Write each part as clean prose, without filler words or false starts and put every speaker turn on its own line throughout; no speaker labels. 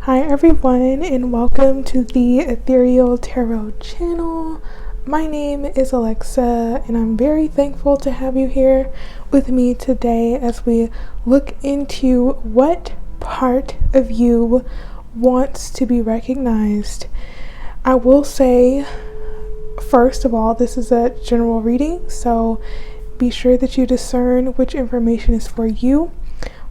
Hi everyone, and welcome to the Ethereal Tarot channel. My name is Alexa, and I'm very thankful to have you here with me today as we look into what part of you wants to be recognized. I will say, first of all, this is a general reading, so be sure that you discern which information is for you.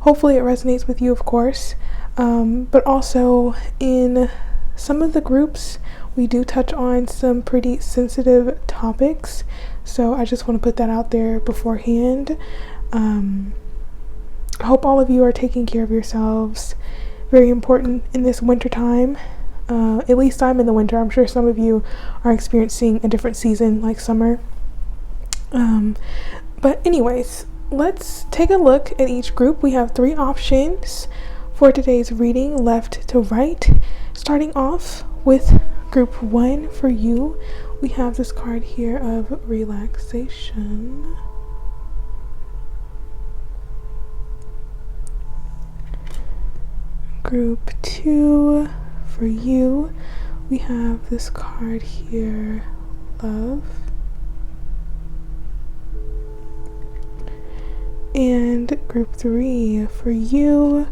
Hopefully it resonates with you, of course. But also in some of the groups, we do touch on some pretty sensitive topics. So I just want to put that out there beforehand. I hope all of you are taking care of yourselves. Very important in this winter time. At least I'm in the winter. I'm sure some of you are experiencing a different season like summer. But anyways, let's take a look at each group. We have 3 options for today's reading, left to right. Starting off with group 1 for you, we have this card here of Relaxation. Group 2 for you, we have this card here, Love. And group 3 for you,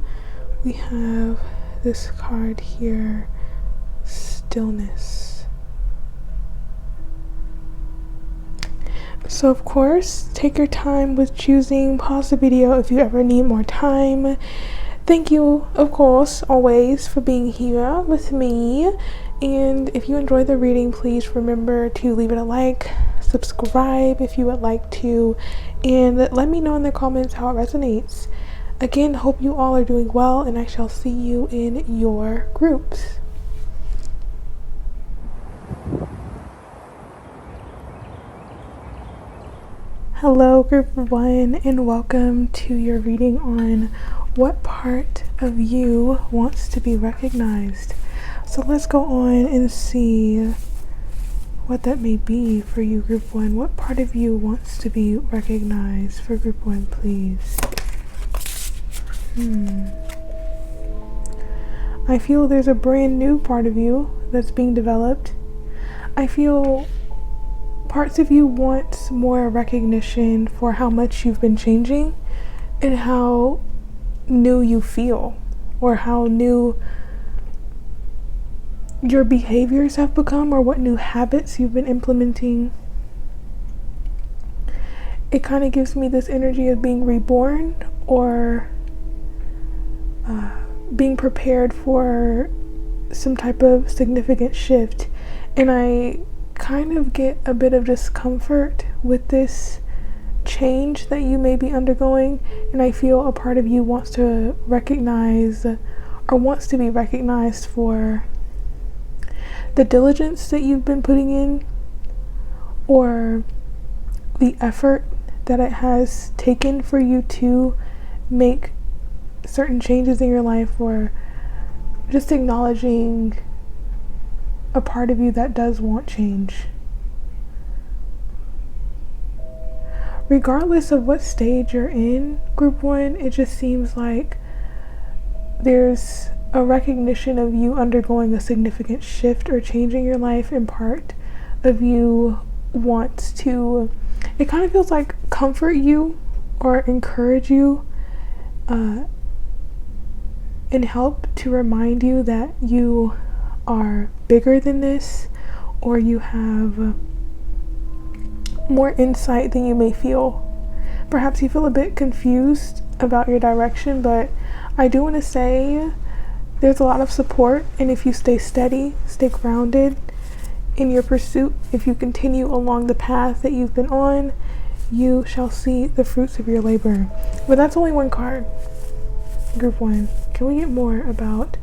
we have this card here, Stillness. So of course, take your time with choosing. Pause the video if you ever need more time. Thank you, of course, always for being here with me. And if you enjoyed the reading, please remember to leave it a like, subscribe if you would like to, and let me know in the comments how it resonates. Again, hope you all are doing well, and I shall see you in your groups. Hello, group 1, and welcome to your reading on what part of you wants to be recognized. So let's go on and see what that may be for you, group 1. What part of you wants to be recognized for group 1, please? I feel there's a brand new part of you that's being developed. I feel parts of you want more recognition for how much you've been changing and how new you feel, or how new your behaviors have become, or what new habits you've been implementing. It kind of gives me this energy of being reborn, or being prepared for some type of significant shift. And I kind of get a bit of discomfort with this change that you may be undergoing, and I feel a part of you wants to recognize, or wants to be recognized for the diligence that you've been putting in, or the effort that it has taken for you to make certain changes in your life, or just acknowledging a part of you that does want change. Regardless of what stage you're in, group 1, it just seems like there's a recognition of you undergoing a significant shift or change in your life, and part of you wants to, it kind of feels like, comfort you or encourage you, and help to remind you that you are bigger than this, or you have more insight than you may feel. Perhaps you feel a bit confused about your direction, but I do want to say there's a lot of support, and if you stay steady, stay grounded in your pursuit, if you continue along the path that you've been on, you shall see the fruits of your labor. But that's only one card, group 1. Can we get more about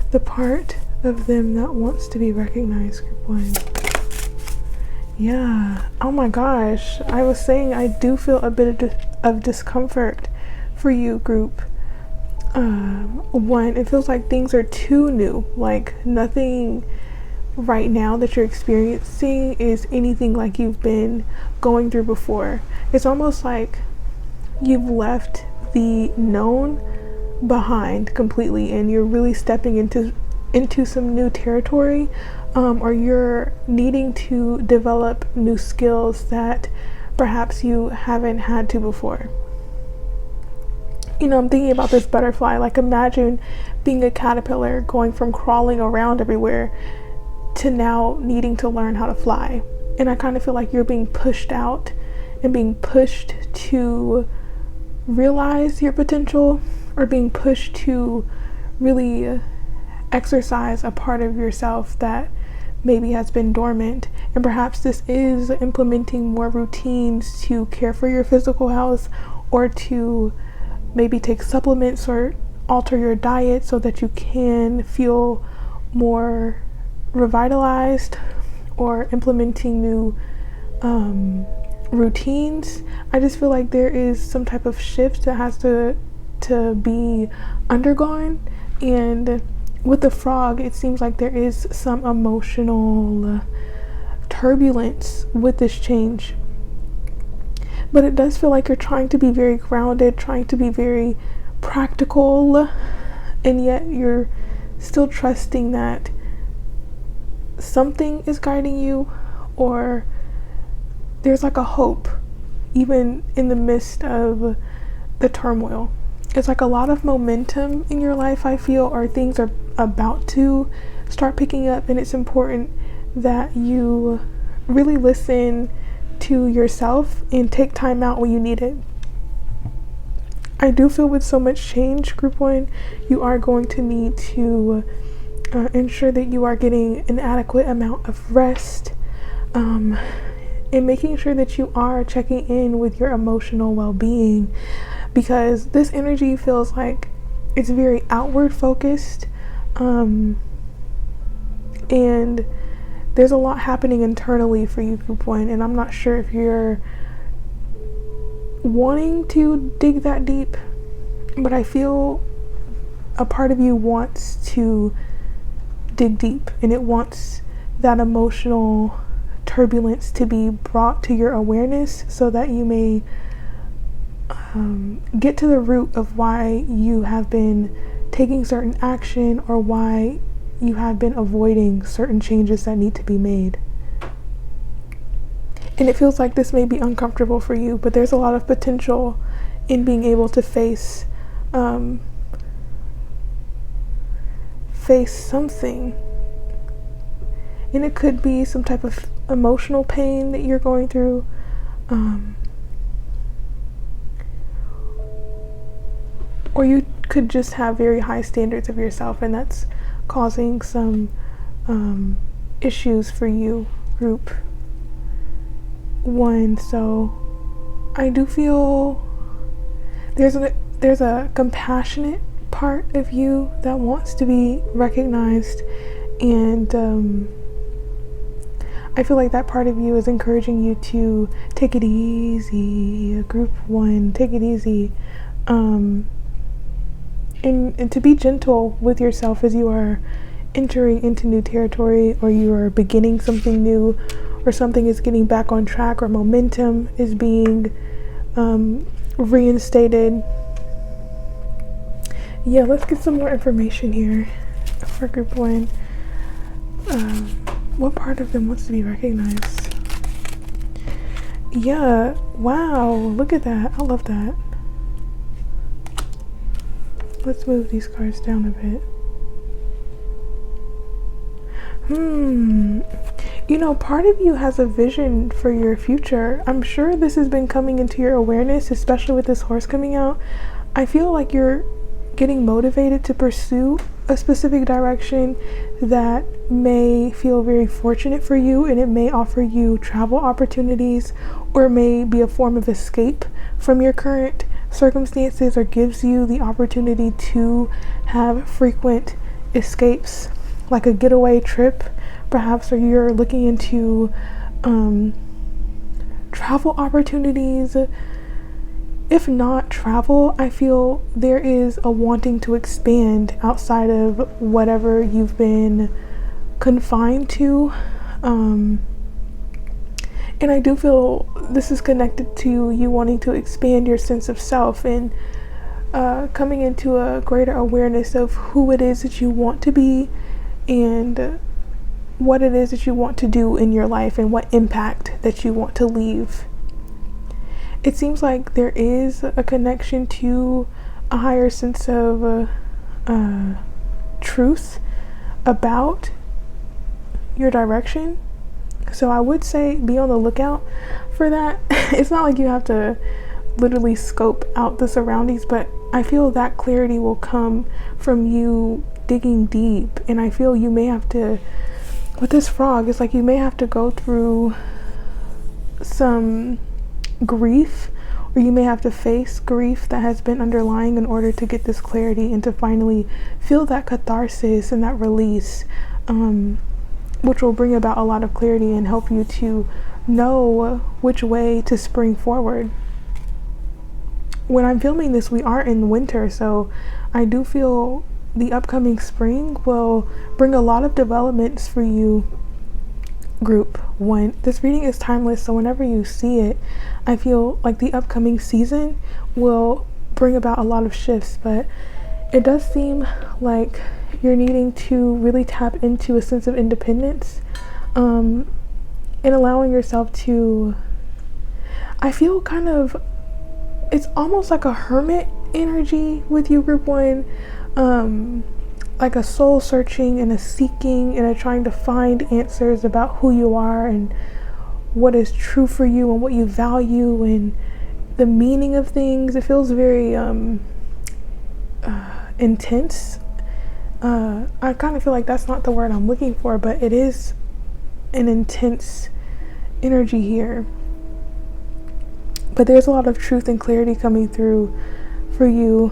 the part of them that wants to be recognized, group 1? Yeah, oh my gosh, I was saying I do feel a bit of discomfort for you, group 1. It feels like things are too new, like nothing right now that you're experiencing is anything like you've been going through before. It's almost like you've left the known behind completely, and you're really stepping into into some new territory, or you're needing to develop new skills that perhaps you haven't had to before. I'm thinking about this butterfly. Like, imagine being a caterpillar going from crawling around everywhere to now needing to learn how to fly. And I kind of feel like you're being pushed out and being pushed to realize your potential, or being pushed to really exercise a part of yourself that maybe has been dormant. And perhaps this is implementing more routines to care for your physical health, or to maybe take supplements or alter your diet so that you can feel more revitalized, or implementing new routines. I just feel like there is some type of shift that has to be undergone. And with the frog, it seems like there is some emotional turbulence with this change. But it does feel like you're trying to be very grounded, trying to be very practical, and yet you're still trusting that something is guiding you, or there's like a hope even in the midst of the turmoil. It's like a lot of momentum in your life, I feel, or things are about to start picking up, and it's important that you really listen to yourself and take time out when you need it. I do feel with so much change, Group 1, you are going to need to ensure that you are getting an adequate amount of rest, and making sure that you are checking in with your emotional well-being, because this energy feels like it's very outward focused, and there's a lot happening internally for you, Group 1, and I'm not sure if you're wanting to dig that deep, but I feel a part of you wants to dig deep, and it wants that emotional turbulence to be brought to your awareness so that you may get to the root of why you have been taking certain action, or why you have been avoiding certain changes that need to be made. And it feels like this may be uncomfortable for you, but there's a lot of potential in being able to face something. And it could be some type of emotional pain that you're going through, or you could just have very high standards of yourself, and that's causing some issues for you, Group 1. So I do feel there's a compassionate part of you that wants to be recognized, and I feel like that part of you is encouraging you to take it easy, Group 1, take it easy, and to be gentle with yourself as you are entering into new territory, or you are beginning something new, or something is getting back on track, or momentum is being reinstated. Yeah, let's get some more information here for Group 1. What part of them wants to be recognized? Yeah, wow, look at that. I love that. Let's move these cards down a bit. Part of you has a vision for your future. I'm sure this has been coming into your awareness, especially with this horse coming out. I feel like you're getting motivated to pursue a specific direction that may feel very fortunate for you, and it may offer you travel opportunities, or may be a form of escape from your current circumstances, or gives you the opportunity to have frequent escapes, like a getaway trip perhaps, or you're looking into travel opportunities. If not travel, I feel there is a wanting to expand outside of whatever you've been confined to, and I do feel this is connected to you wanting to expand your sense of self, and coming into a greater awareness of who it is that you want to be, and what it is that you want to do in your life and what impact that you want to leave. It seems like there is a connection to a higher sense of truth about your direction. So I would say be on the lookout for that. It's not like you have to literally scope out the surroundings, but I feel that clarity will come from you digging deep. And I feel you may have to, with this frog, it's like you may have to go through some grief, or you may have to face grief that has been underlying in order to get this clarity and to finally feel that catharsis and that release, which will bring about a lot of clarity and help you to know which way to spring forward. When I'm filming this, we are in winter, so I do feel the upcoming spring will bring a lot of developments for you, group 1. This reading is timeless, so whenever you see it, I feel like the upcoming season will bring about a lot of shifts, but it does seem like you're needing to really tap into a sense of independence, and allowing yourself to, I feel kind of, it's almost like a hermit energy with you, group 1, like a soul searching and a seeking and a trying to find answers about who you are and what is true for you and what you value and the meaning of things. It feels very intense. I kind of feel like that's not the word I'm looking for, but it is an intense energy here. But there's a lot of truth and clarity coming through for you,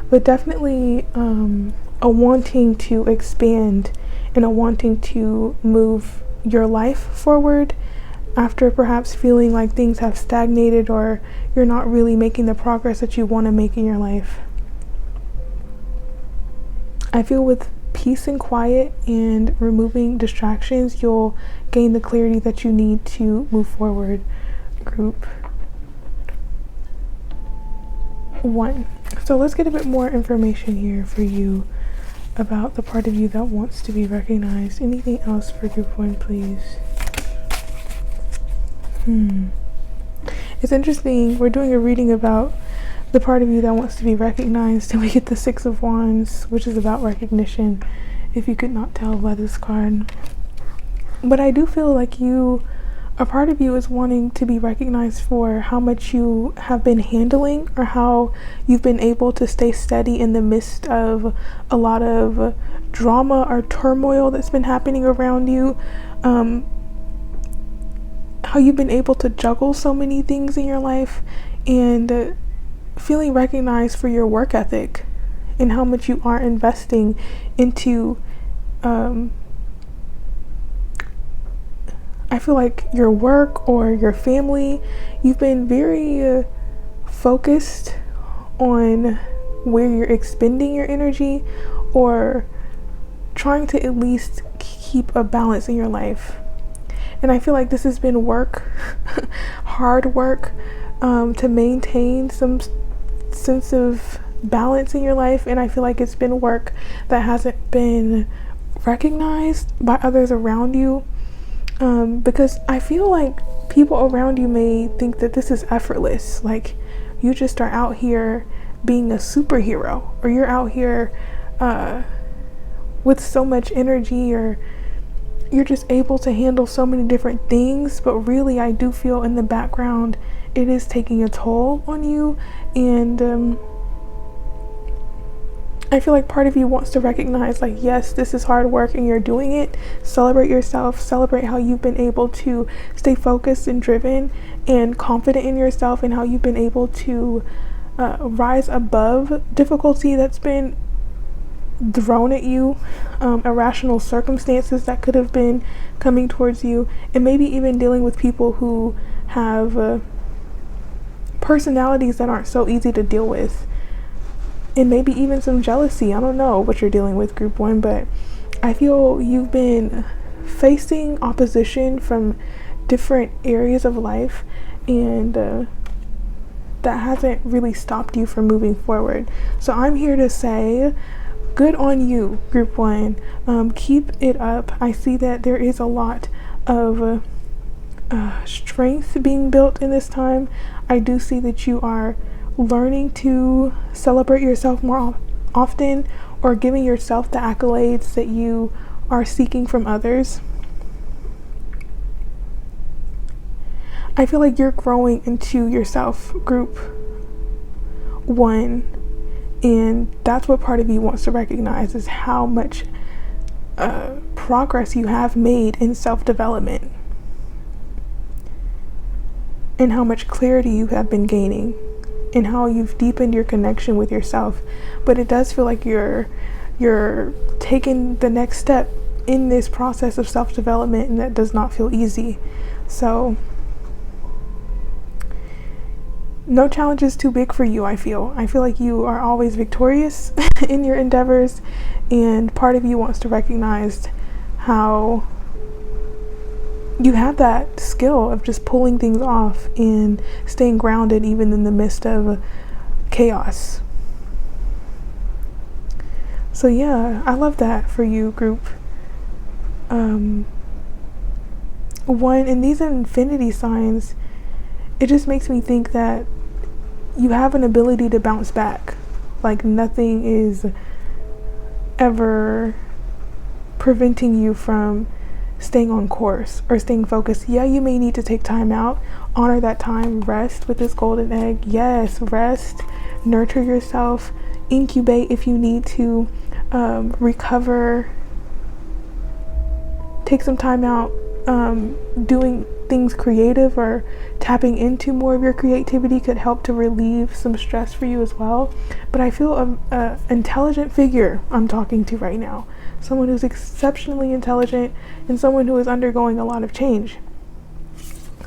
but definitely a wanting to expand and a wanting to move your life forward after perhaps feeling like things have stagnated or you're not really making the progress that you want to make in your life. I feel with peace and quiet and removing distractions, you'll gain the clarity that you need to move forward, group 1. So let's get a bit more information here for you about the part of you that wants to be recognized. Anything else for group 1, please? It's interesting. We're doing a reading about the part of you that wants to be recognized, and we get the 6 of Wands, which is about recognition, if you could not tell by this card. But I do feel like a part of you is wanting to be recognized for how much you have been handling, or how you've been able to stay steady in the midst of a lot of drama or turmoil that's been happening around you. How you've been able to juggle so many things in your life, and feeling recognized for your work ethic and how much you are investing into I feel like your work or your family. You've been very focused on where you're expending your energy, or trying to at least keep a balance in your life. And I feel like this has been work, hard work, to maintain some sense of balance in your life. And I feel like it's been work that hasn't been recognized by others around you. Because I feel like people around you may think that this is effortless, like you just are out here being a superhero, or you're out here with so much energy, or you're just able to handle so many different things. But really, I do feel in the background it is taking a toll on you, and I feel like part of you wants to recognize, like, yes, this is hard work and you're doing it. Celebrate yourself. Celebrate how you've been able to stay focused and driven and confident in yourself, and how you've been able to rise above difficulty that's been thrown at you, irrational circumstances that could have been coming towards you, and maybe even dealing with people who have personalities that aren't so easy to deal with. And maybe even some jealousy. I don't know what you're dealing with, group 1, but I feel you've been facing opposition from different areas of life, and that hasn't really stopped you from moving forward. So I'm here to say, good on you, group one. Keep it up. I see that there is a lot of strength being built in this time. I do see that you are learning to celebrate yourself more often, or giving yourself the accolades that you are seeking from others. I feel like you're growing into yourself, group one, and that's what part of you wants to recognize, is how much progress you have made in self-development and how much clarity you have been gaining and how you've deepened your connection with yourself. But it does feel like you're taking the next step in this process of self-development, and that does not feel easy. So no challenge is too big for you. I feel like you are always victorious in your endeavors, and part of you wants to recognize how you have that skill of just pulling things off and staying grounded even in the midst of chaos. So yeah, I love that for you, group one. And these infinity signs, it just makes me think that you have an ability to bounce back. Like nothing is ever preventing you from staying on course or staying focused. Yeah, you may need to take time out, honor that time, rest with this golden egg. Yes, rest, nurture yourself, incubate if you need to, recover, take some time out, doing things creative or tapping into more of your creativity could help to relieve some stress for you as well. But I feel a intelligent figure I'm talking to right now, someone who's exceptionally intelligent and someone who is undergoing a lot of change.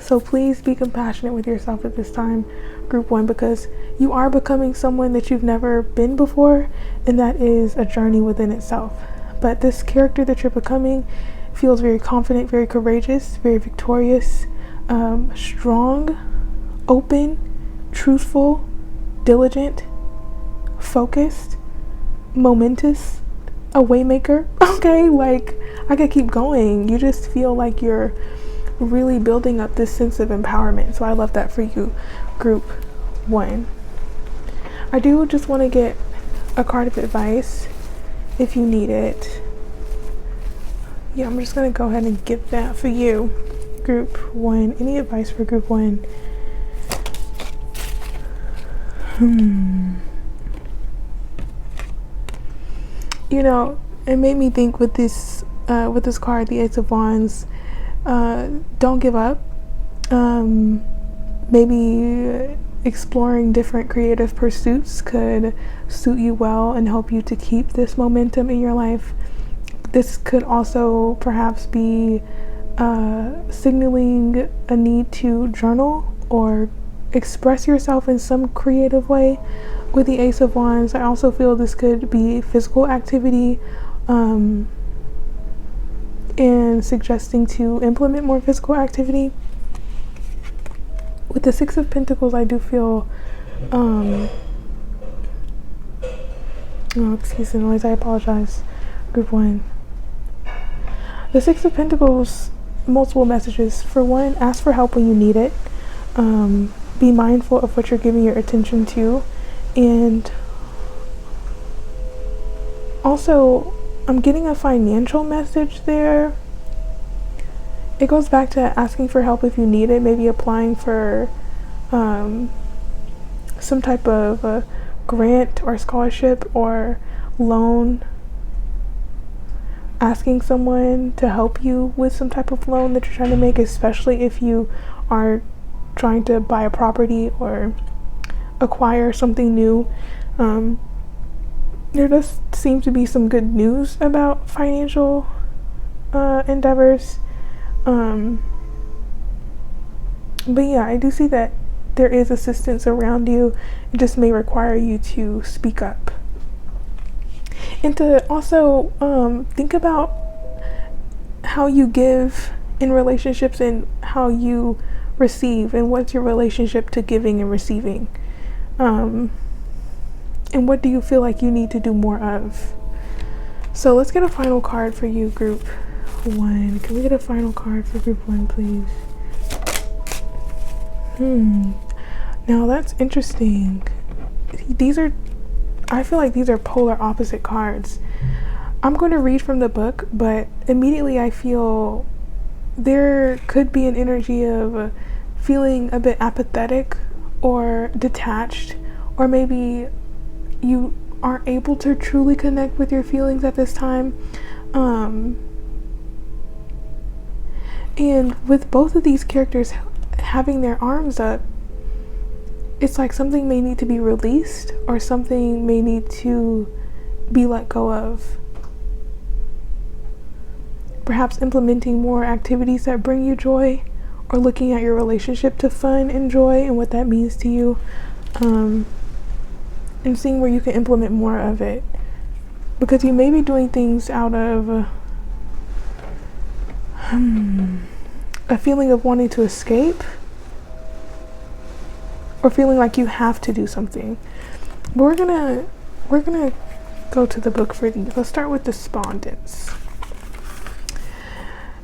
So please be compassionate with yourself at this time, group one, because you are becoming someone that you've never been before, and that is a journey within itself. But this character that you're becoming feels very confident, very courageous, very victorious, strong, open, truthful, diligent, focused, momentous, a waymaker. Okay, like I could keep going. You just feel like you're really building up this sense of empowerment. So I love that for you, group one. I do just want to get a card of advice if you need it. Yeah, I'm just gonna go ahead and get that for you, group one. Any advice for group one? You know, it made me think with this card, the Ace of Wands, don't give up. Maybe exploring different creative pursuits could suit you well and help you to keep this momentum in your life. This could also perhaps be signaling a need to journal or express yourself in some creative way. With the Ace of Wands, I also feel this could be physical activity, and suggesting to implement more physical activity. With the Six of Pentacles, I do feel, oh, excuse the noise, I apologize, group one. The Six of Pentacles, multiple messages. For one, ask for help when you need it. Be mindful of what you're giving your attention to. And also, I'm getting a financial message there. It goes back to asking for help if you need it, maybe applying for some type of grant or scholarship or loan, asking someone to help you with some type of loan that you're trying to make, especially if you are trying to buy a property or acquire something new. There does seem to be some good news about financial endeavors. But yeah, I do see that there is assistance around you. It just may require you to speak up. And to also think about how you give in relationships and how you receive, and what's your relationship to giving and receiving. And what do you feel like you need to do more of? So let's get a final card for you, group 1. Can we get a final card for group 1, please? Now that's interesting. I feel like these are polar opposite cards. I'm going to read from the book, but immediately I feel there could be an energy of feeling a bit apathetic or detached, or maybe you aren't able to truly connect with your feelings at this time. And with both of these characters having their arms up, it's like something may need to be released or something may need to be let go of. Perhaps implementing more activities that bring you joy, or looking at your relationship to fun and joy and what that means to you, and seeing where you can implement more of it. Because you may be doing things out of a feeling of wanting to escape, or feeling like you have to do something. But we're gonna go to the book for these. Let's start with despondence.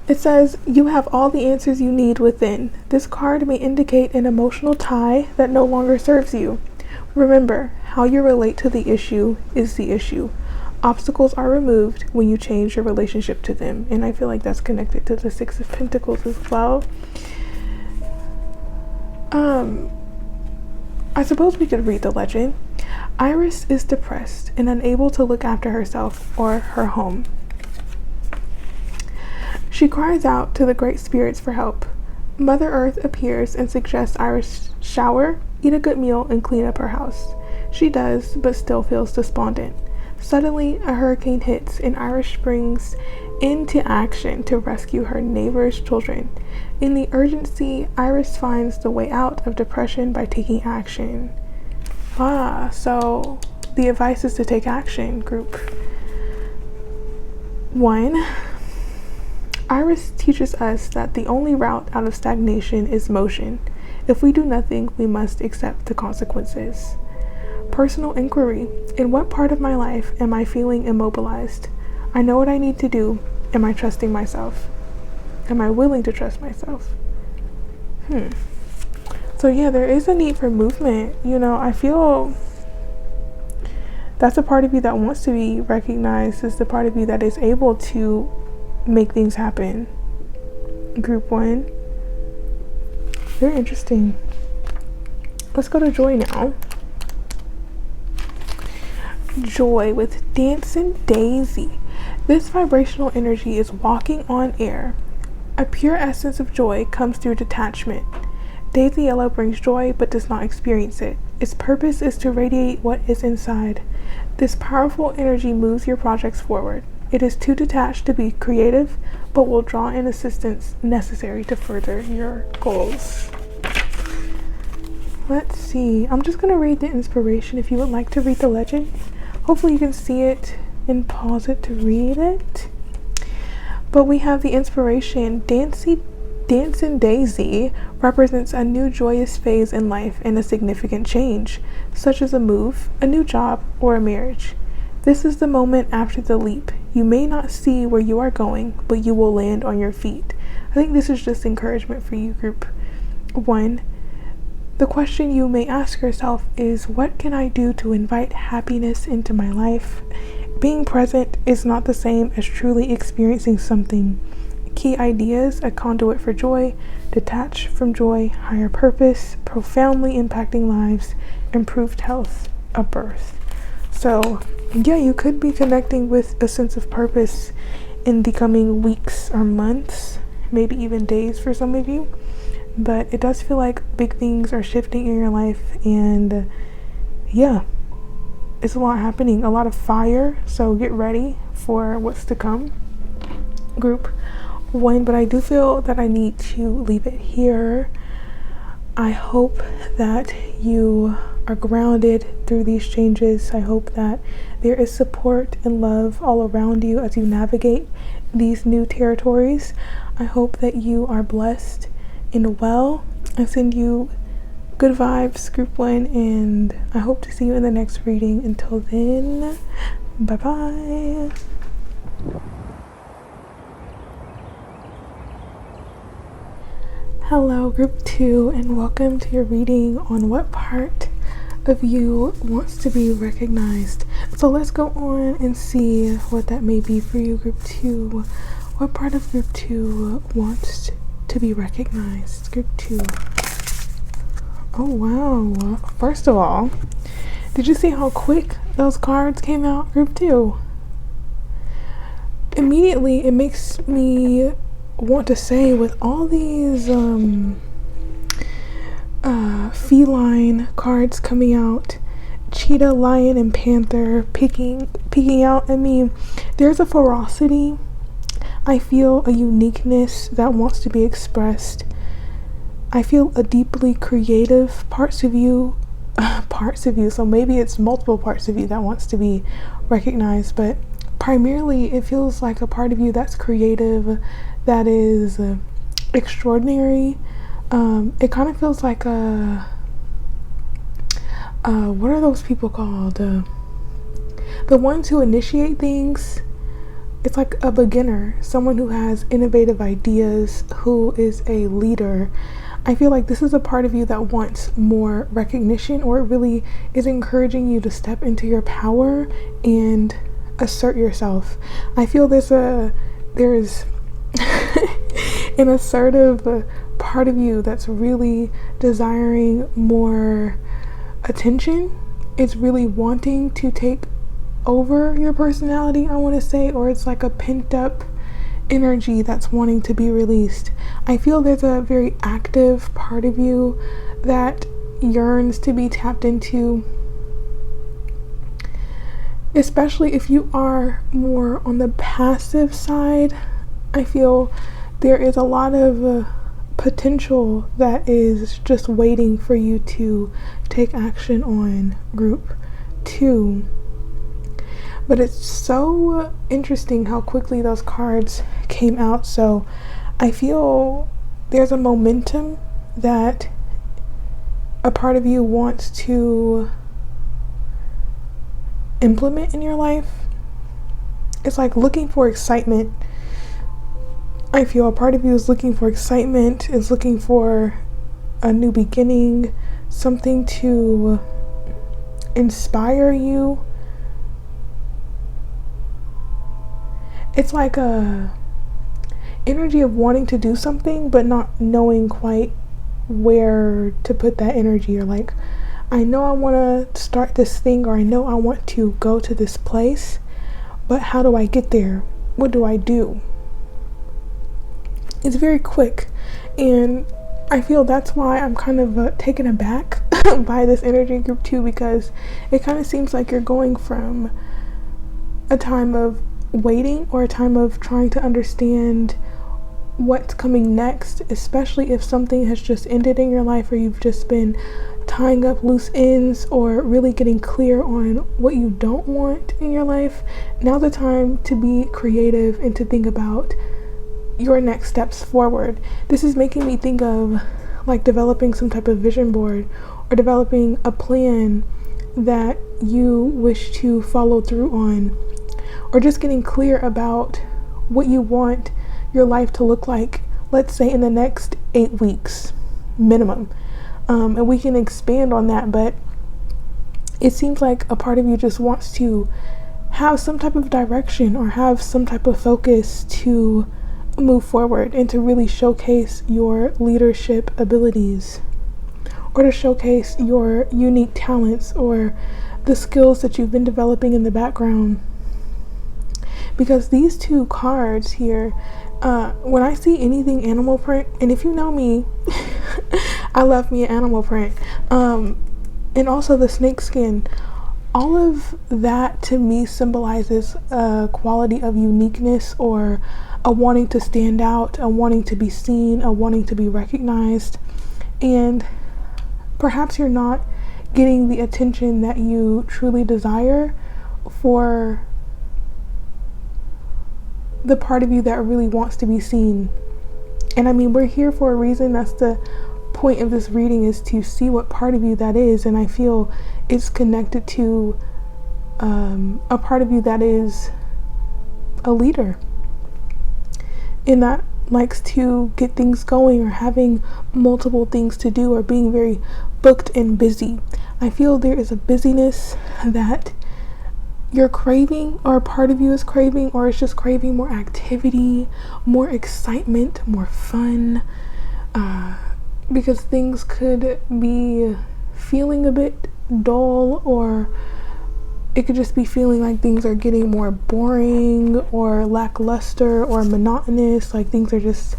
It says, you have all the answers you need within. This card may indicate an emotional tie that no longer serves you. Remember, how you relate to the issue is the issue. Obstacles are removed when you change your relationship to them. And I feel like that's connected to the Six of Pentacles as well. I suppose we could read the legend. Iris is depressed and unable to look after herself or her home. She cries out to the great spirits for help. Mother Earth appears and suggests Iris shower, eat a good meal, and clean up her house. She does, but still feels despondent. Suddenly, a hurricane hits and Iris springs into action to rescue her neighbor's children. In the urgency, Iris finds the way out of depression by taking action. So the advice is to take action, group 1. Iris teaches us that the only route out of stagnation is motion. If we do nothing, we must accept the consequences. Personal inquiry. In what part of my life am I feeling immobilized? I know what I need to do. Am I trusting myself? Am I willing to trust myself? So yeah, there is a need for movement. I feel that's a part of you that wants to be recognized, is the part of you that is able to make things happen. Group 1. Very interesting. Let's go to joy now. Joy with Dancing Daisy. This vibrational energy is walking on air. A pure essence of joy comes through detachment. Daisy Yellow brings joy but does not experience it. Its purpose is to radiate what is inside. This powerful energy moves your projects forward. It is too detached to be creative, but will draw in assistance necessary to further your goals. Let's see. I'm just going to read the inspiration. If you would like to read the legend, hopefully you can see it and pause it to read it. But we have the inspiration. Dancing Daisy represents a new joyous phase in life and a significant change, such as a move, a new job, or a marriage. This is the moment after the leap. You may not see where you are going, but you will land on your feet. I think this is just encouragement for you, group 1. The question you may ask yourself is, what can I do to invite happiness into my life? Being present is not the same as truly experiencing something. Key ideas: a conduit for joy, detach from joy, higher purpose, profoundly impacting lives, improved health, a birth. So yeah, you could be connecting with a sense of purpose in the coming weeks or months, maybe even days for some of you. But it does feel like big things are shifting in your life, and yeah, it's a lot happening, a lot of fire. So get ready for what's to come, group 1. But I do feel that I need to leave it here. I hope that you are grounded through these changes. I hope that there is support and love all around you as you navigate these new territories. I hope that you are blessed and well. I send you good vibes, group 1, and I hope to see you in the next reading. Until then, bye bye. Hello, Group 2, and welcome to your reading on what part of you wants to be recognized. So let's go on and see what that may be for you, Group 2. What part of Group 2 wants to be recognized? Group 2. Oh, wow. First of all, did you see how quick those cards came out, Group 2? Immediately, it makes me want to say, with all these feline cards coming out, cheetah, lion, and panther peeking out, I mean, there's a ferocity. I feel a uniqueness that wants to be expressed. I feel a deeply creative parts of you, so maybe it's multiple parts of you that wants to be recognized, but primarily it feels like a part of you that's creative, that is extraordinary. It kind of feels like what are those people called? The ones who initiate things. It's like a beginner, someone who has innovative ideas, who is a leader. I feel like this is a part of you that wants more recognition, or it really is encouraging you to step into your power and assert yourself. I feel there's an assertive part of you that's really desiring more attention. It's really wanting to take over your personality, I want to say, or it's like a pent up energy that's wanting to be released. I feel there's a very active part of you that yearns to be tapped into, especially if you are more on the passive side. I feel there is a lot of potential that is just waiting for you to take action on, Group 2. But it's so interesting how quickly those cards came out. So I feel there's a momentum that a part of you wants to implement in your life. It's like looking for excitement. I feel a part of you is looking for excitement, is looking for a new beginning, something to inspire you. It's like a energy of wanting to do something but not knowing quite where to put that energy. Or like, I know I want to start this thing, or I know I want to go to this place, but how do I get there? What do I do? It's very quick, and I feel that's why I'm kind of taken aback by this energy in Group 2, because it kind of seems like you're going from a time of waiting, or a time of trying to understand what's coming next, especially if something has just ended in your life, or you've just been tying up loose ends, or really getting clear on what you don't want in your life. Now's the time to be creative and to think about your next steps forward. This is making me think of like developing some type of vision board, or developing a plan that you wish to follow through on, or just getting clear about what you want your life to look like, let's say in the next 8 weeks minimum. And we can expand on that, but it seems like a part of you just wants to have some type of direction, or have some type of focus to move forward and to really showcase your leadership abilities, or to showcase your unique talents, or the skills that you've been developing in the background. Because these two cards here, when I see anything animal print, and if you know me, I love me an animal print, and also the snake skin, all of that to me symbolizes a quality of uniqueness, or a wanting to stand out, a wanting to be seen, a wanting to be recognized. And perhaps you're not getting the attention that you truly desire for the part of you that really wants to be seen. And I mean, we're here for a reason. That's the point of this reading, is to see what part of you that is. And I feel it's connected to a part of you that is a leader and that likes to get things going or having multiple things to do or being very booked and busy. I feel there is a busyness that you're craving, or a part of you is craving, or it's just craving more activity, more excitement, more fun, because things could be feeling a bit dull, or it could just be feeling like things are getting more boring or lackluster or monotonous, like things are just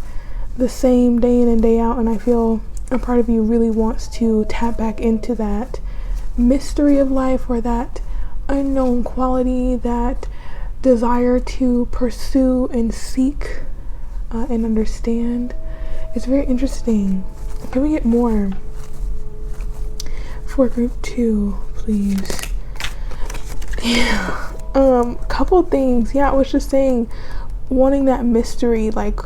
the same day in and day out. And I feel a part of you really wants to tap back into that mystery of life, or that unknown quality, that desire to pursue and seek and understand. It's very interesting. Can we get more for group 2, please? Yeah. Couple things. Yeah, I was just saying, wanting that mystery, like,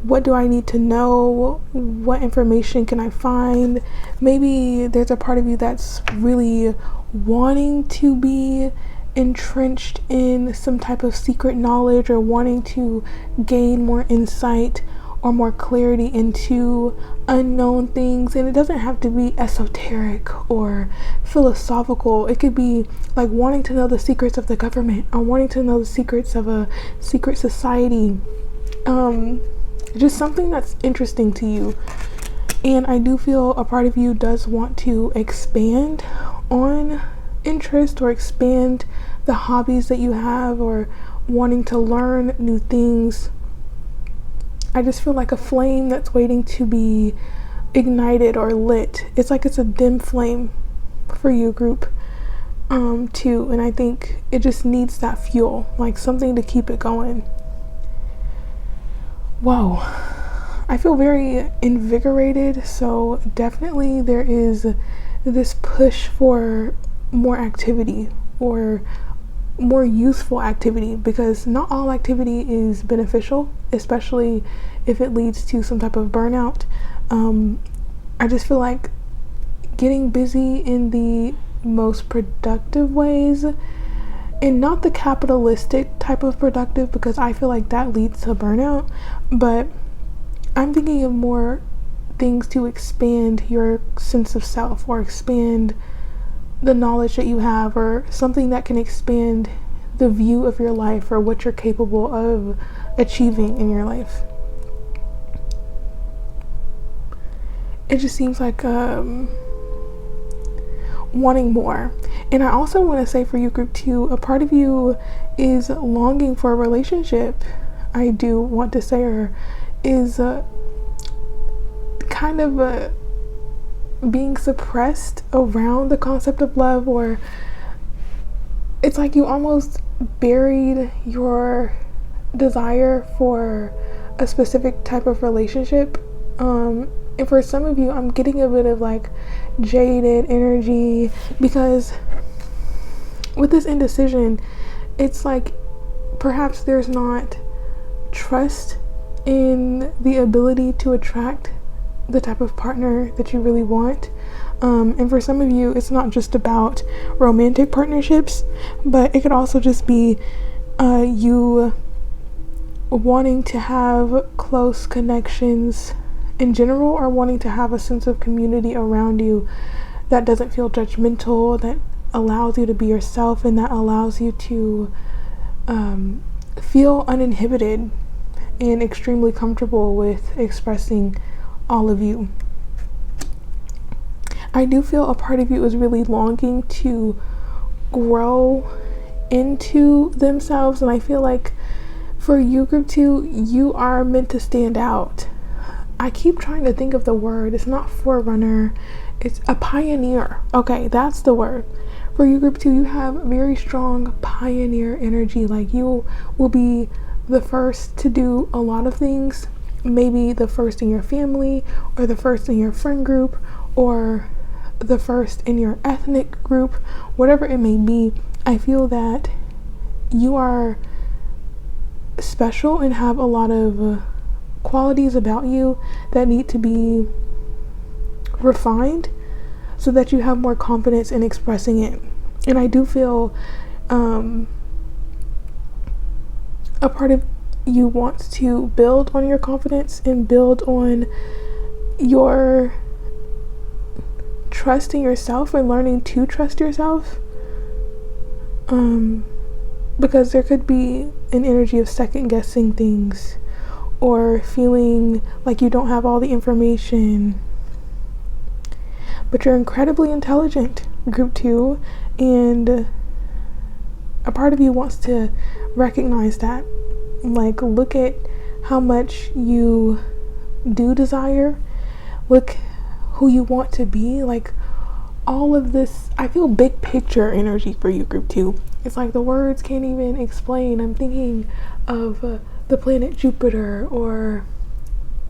what do I need to know? What information can I find? Maybe there's a part of you that's really wanting to be entrenched in some type of secret knowledge, or wanting to gain more insight or more clarity into unknown things. And it doesn't have to be esoteric or philosophical. It could be like wanting to know the secrets of the government, or wanting to know the secrets of a secret society. Just something that's interesting to you. And I do feel a part of you does want to expand on interest, or expand the hobbies that you have, or wanting to learn new things. I just feel like a flame that's waiting to be ignited or lit. It's like it's a dim flame for you, group 2, and I think it just needs that fuel, like something to keep it going. Whoa, I feel very invigorated. So definitely there is this push for more activity, or more useful activity, because not all activity is beneficial, especially if it leads to some type of burnout. I just feel like getting busy in the most productive ways, and not the capitalistic type of productive, because I feel like that leads to burnout, but I'm thinking of more things to expand your sense of self, or expand the knowledge that you have, or something that can expand the view of your life, or what you're capable of achieving in your life. It just seems like wanting more. And I also want to say for you, group 2, a part of you is longing for a relationship. I do want to say, or is kind of being suppressed around the concept of love, or it's like you almost buried your desire for a specific type of relationship. And for some of you, I'm getting a bit of like jaded energy, because with this indecision, it's like perhaps there's not trust in the ability to attract the type of partner that you really want. And for some of you, it's not just about romantic partnerships, but it could also just be you wanting to have close connections in general, or wanting to have a sense of community around you that doesn't feel judgmental, that allows you to be yourself, and that allows you to feel uninhibited and extremely comfortable with expressing all of you. I do feel a part of you is really longing to grow into themselves, and I feel like for you, group 2, you are meant to stand out. I keep trying to think of the word. It's not forerunner, it's a pioneer. Okay, that's the word. For you, group 2, you have very strong pioneer energy. Like, you will be the first to do a lot of things, maybe the first in your family, or the first in your friend group, or the first in your ethnic group, whatever it may be. I feel that you are special and have a lot of qualities about you that need to be refined, so that you have more confidence in expressing it. And I do feel a part of you wants to build on your confidence and build on your trusting yourself and learning to trust yourself. Because there could be an energy of second guessing things or feeling like you don't have all the information. But you're incredibly intelligent, group 2, and a part of you wants to recognize that. Like, look at how much you do desire. Look who you want to be. Like, all of this, I feel big picture energy for you, group 2. It's like the words can't even explain. I'm thinking of the planet Jupiter, or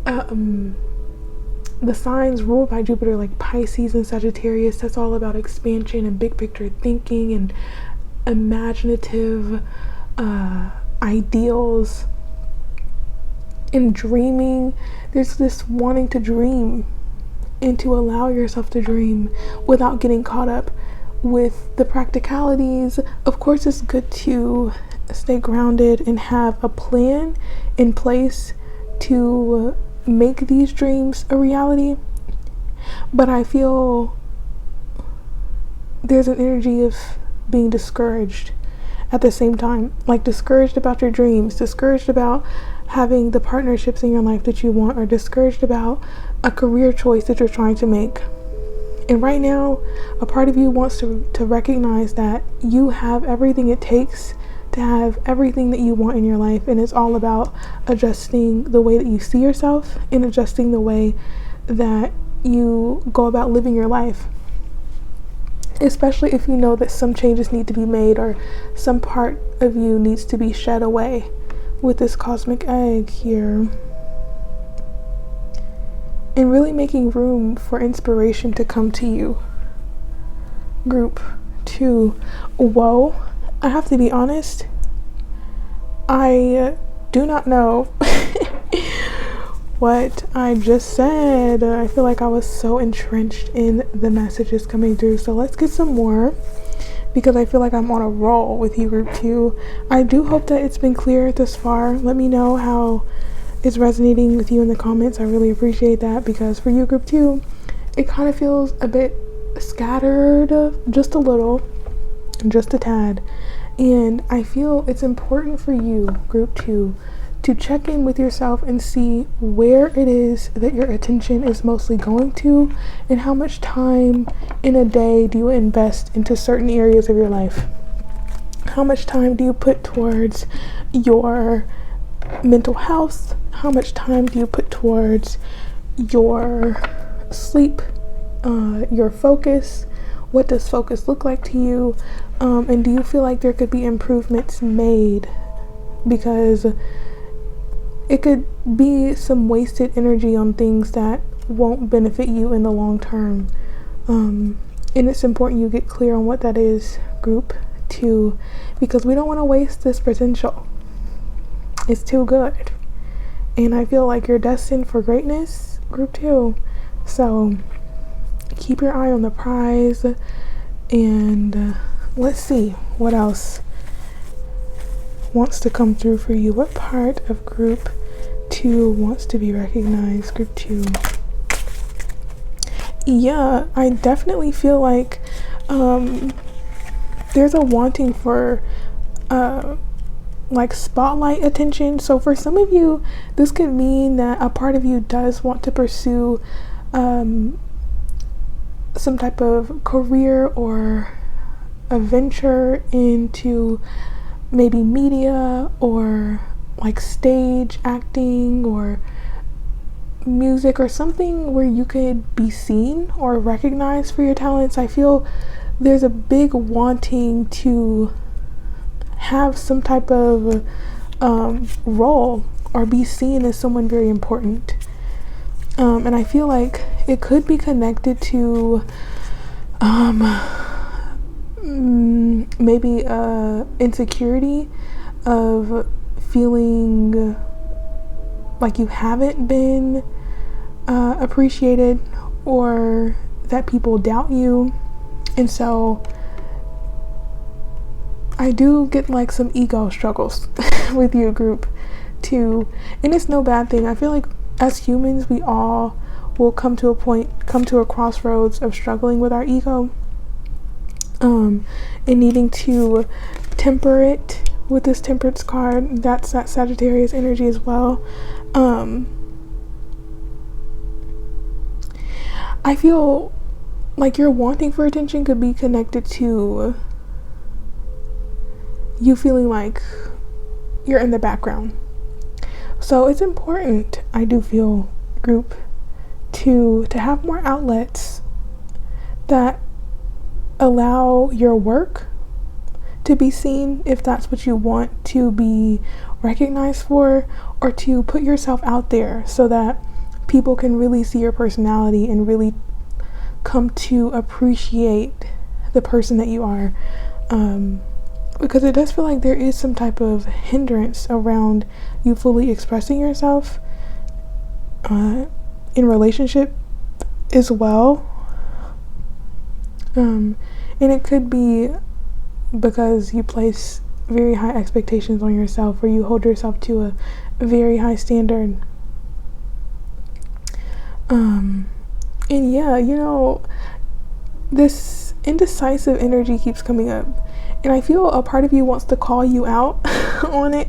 the signs ruled by Jupiter, like Pisces and Sagittarius. That's all about expansion and big picture thinking and imaginative ideals and dreaming. There's this wanting to dream and to allow yourself to dream without getting caught up with the practicalities. Of course, it's good to stay grounded and have a plan in place to make these dreams a reality. But I feel there's an energy of being discouraged at the same time, like discouraged about your dreams, discouraged about having the partnerships in your life that you want, or discouraged about a career choice that you're trying to make. And right now, a part of you wants to recognize that you have everything it takes to have everything that you want in your life, and it's all about adjusting the way that you see yourself and adjusting the way that you go about living your life. Especially if you know that some changes need to be made or some part of you needs to be shed away with this cosmic egg here. And really making room for inspiration to come to you. Group 2. Whoa, I have to be honest, I do not know what I just said. I feel like I was so entrenched in the messages coming through. So let's get some more, because I feel like I'm on a roll with you, group 2. I do hope that it's been clear thus far. Let me know how it's resonating with you in the comments. I really appreciate that, because for you, group 2, it kind of feels a bit scattered, just a little, just a tad. And I feel it's important for you, group 2, to check in with yourself and see where it is that your attention is mostly going to, and how much time in a day do you invest into certain areas of your life. How much time do you put towards your mental health? How much time do you put towards your sleep, your focus? What does focus look like to you? And do you feel like there could be improvements made? Because it could be some wasted energy on things that won't benefit you in the long term. And it's important you get clear on what that is, group 2, because we don't want to waste this potential. It's too good. And I feel like you're destined for greatness, group 2. So keep your eye on the prize, and let's see what else wants to come through for you. What part of group 2 wants to be recognized, group 2? Yeah, I definitely feel like there's a wanting for like spotlight attention. So for some of you, this could mean that a part of you does want to pursue some type of career or a venture into maybe media, or like stage acting or music, or something where you could be seen or recognized for your talents. I feel there's a big wanting to have some type of role or be seen as someone very important. And I feel like it could be connected to maybe insecurity of feeling like you haven't been appreciated, or that people doubt you. And so I do get like some ego struggles with you, group 2, and it's no bad thing. I feel like as humans, we all will come to a crossroads of struggling with our ego, and needing to temper it with this temperance card. That's that Sagittarius energy as well. I feel like your wanting for attention could be connected to you feeling like you're in the background. So it's important, I do feel, group, to have more outlets that allow your work to be seen, if that's what you want to be recognized for, or to put yourself out there so that people can really see your personality and really come to appreciate the person that you are. Because it does feel like there is some type of hindrance around you fully expressing yourself in relationship as well. And it could be because you place very high expectations on yourself, or you hold yourself to a very high standard. And yeah, you know, this indecisive energy keeps coming up, and I feel a part of you wants to call you out on it,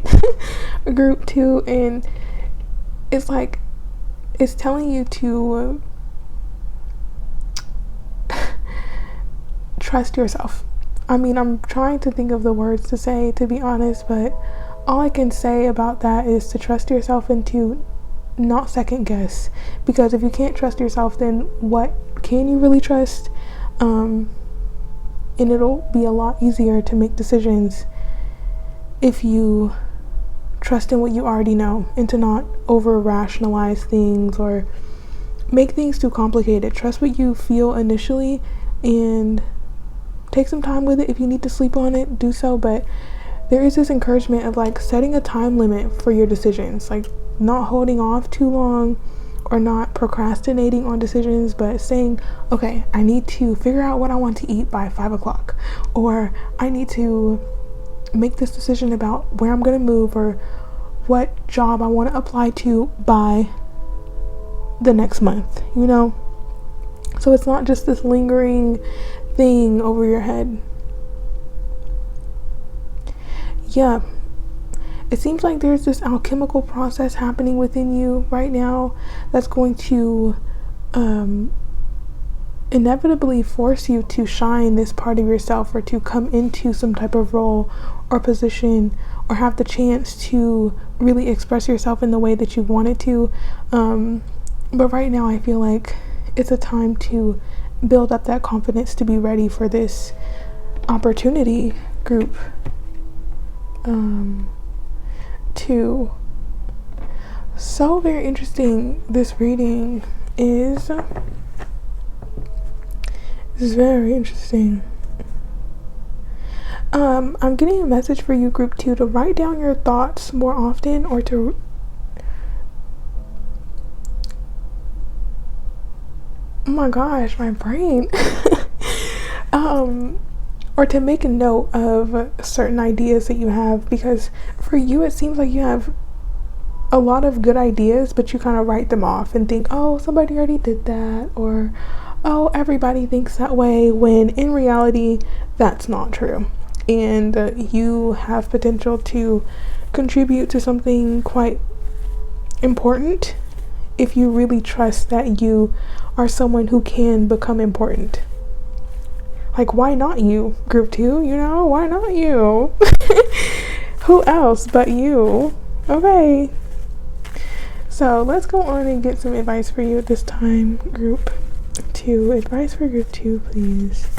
group 2, and it's like it's telling you to trust yourself. I mean, I'm trying to think of the words to say, to be honest, but all I can say about that is to trust yourself and to not second guess, because if you can't trust yourself, then what can you really trust? And it'll be a lot easier to make decisions if you trust in what you already know, and to not over rationalize things or make things too complicated. Trust what you feel initially and take some time with it. If you need to sleep on it, do so, but there is this encouragement of like setting a time limit for your decisions, like not holding off too long or not procrastinating on decisions, but saying, okay, I need to figure out what I want to eat by 5 o'clock, or I need to make this decision about where I'm going to move or what job I want to apply to by the next month, you know? So it's not just this lingering thing over your head. Yeah. It seems like there's this alchemical process happening within you right now that's going to inevitably force you to shine this part of yourself, or to come into some type of role or position, or have the chance to really express yourself in the way that you wanted to. But right now I feel like it's a time to build up that confidence to be ready for this opportunity, group. 2. So very interesting. This reading is very interesting. I'm getting a message for you, group 2, to write down your thoughts more often, or to oh my gosh, my brain. Or to make a note of certain ideas that you have, because for you it seems like you have a lot of good ideas, but you kind of write them off and think, oh, somebody already did that, or oh, everybody thinks that way, when in reality that's not true, and you have potential to contribute to something quite important if you really trust that you are someone who can become important. Like, why not you, group 2? You know, why not you? Who else but you? Okay. So let's go on and get some advice for you at this time, group 2. Advice for group 2, please.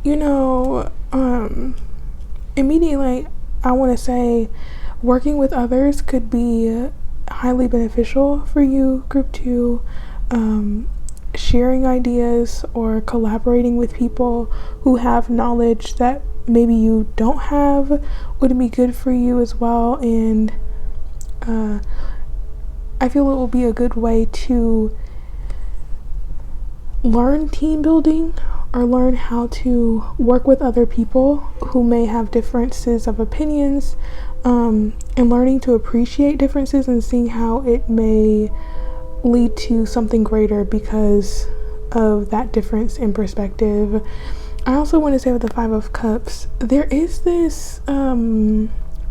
You know, immediately I want to say working with others could be highly beneficial for you, group 2. Sharing ideas or collaborating with people who have knowledge that maybe you don't have would be good for you as well. And I feel it will be a good way to learn team building or learn how to work with other people who may have differences of opinions, and learning to appreciate differences and seeing how it may lead to something greater because of that difference in perspective. I also want to say with the Five of Cups, there is this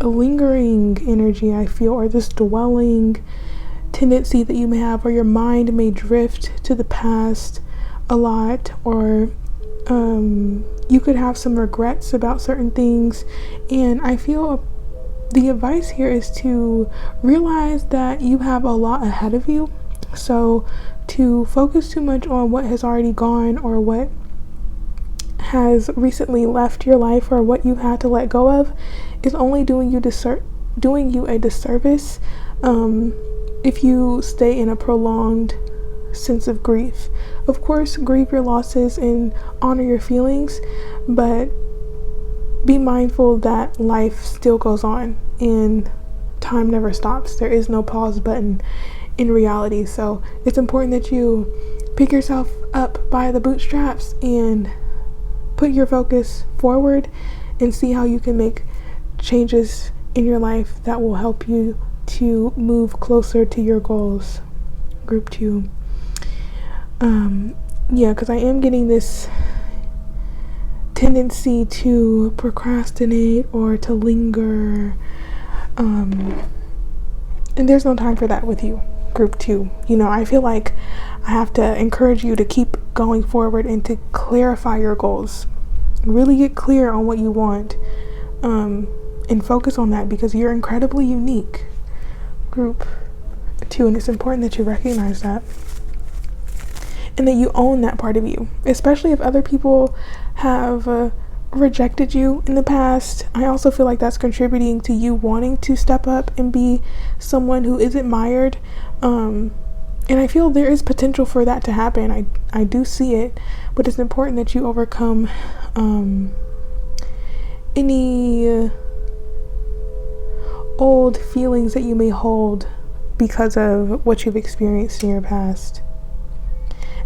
lingering energy I feel, or this dwelling tendency that you may have, or your mind may drift to the past a lot, or you could have some regrets about certain things. And I feel the advice here is to realize that you have a lot ahead of you. So to focus too much on what has already gone, or what has recently left your life, or what you had to let go of, is only doing you a disservice if you stay in a prolonged sense of grief. Of course, grieve your losses and honor your feelings, but be mindful that life still goes on and time never stops. There is no pause button in reality. So it's important that you pick yourself up by the bootstraps and put your focus forward and see how you can make changes in your life that will help you to move closer to your goals. Group 2. Because I am getting this tendency to procrastinate or to linger, and there's no time for that with you, Group 2. I feel like I have to encourage you to keep going forward and to clarify your goals. Really get clear on what you want, and focus on that, because you're incredibly unique, Group 2, and it's important that you recognize that and that you own that part of you, especially if other people have rejected you in the past. I also feel like that's contributing to you wanting to step up and be someone who is admired, and I feel there is potential for that to happen. I do see it, but it's important that you overcome any old feelings that you may hold because of what you've experienced in your past,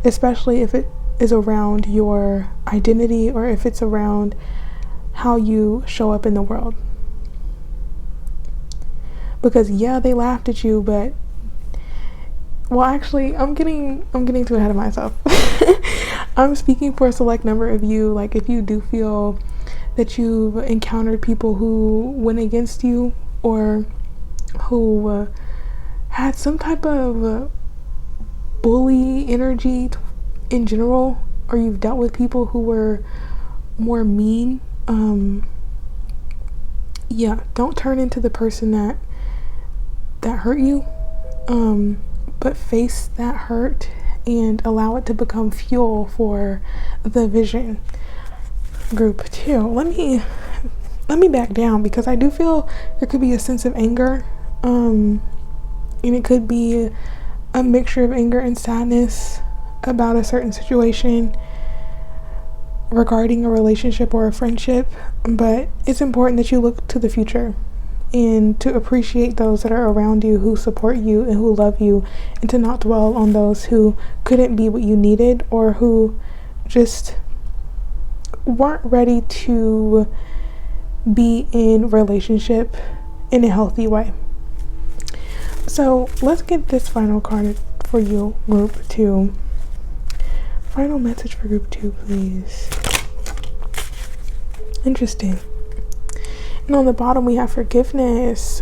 especially if it is around your identity, or if it's around how you show up in the world. Because they laughed at you, but actually I'm getting too ahead of myself. I'm speaking for a select number of you. Like, if you do feel that you've encountered people who went against you, or who had some type of bully energy in general, or you've dealt with people who were more mean, don't turn into the person that hurt you, but face that hurt and allow it to become fuel for the vision. Group 2. Let me back down, because I do feel there could be a sense of anger, and it could be a mixture of anger and sadness about a certain situation regarding a relationship or a friendship. But it's important that you look to the future and to appreciate those that are around you, who support you and who love you, and to not dwell on those who couldn't be what you needed, or who just weren't ready to be in relationship in a healthy way. So let's get this final card for you, Group 2. Final message for Group 2, please. Interesting. And on the bottom we have forgiveness.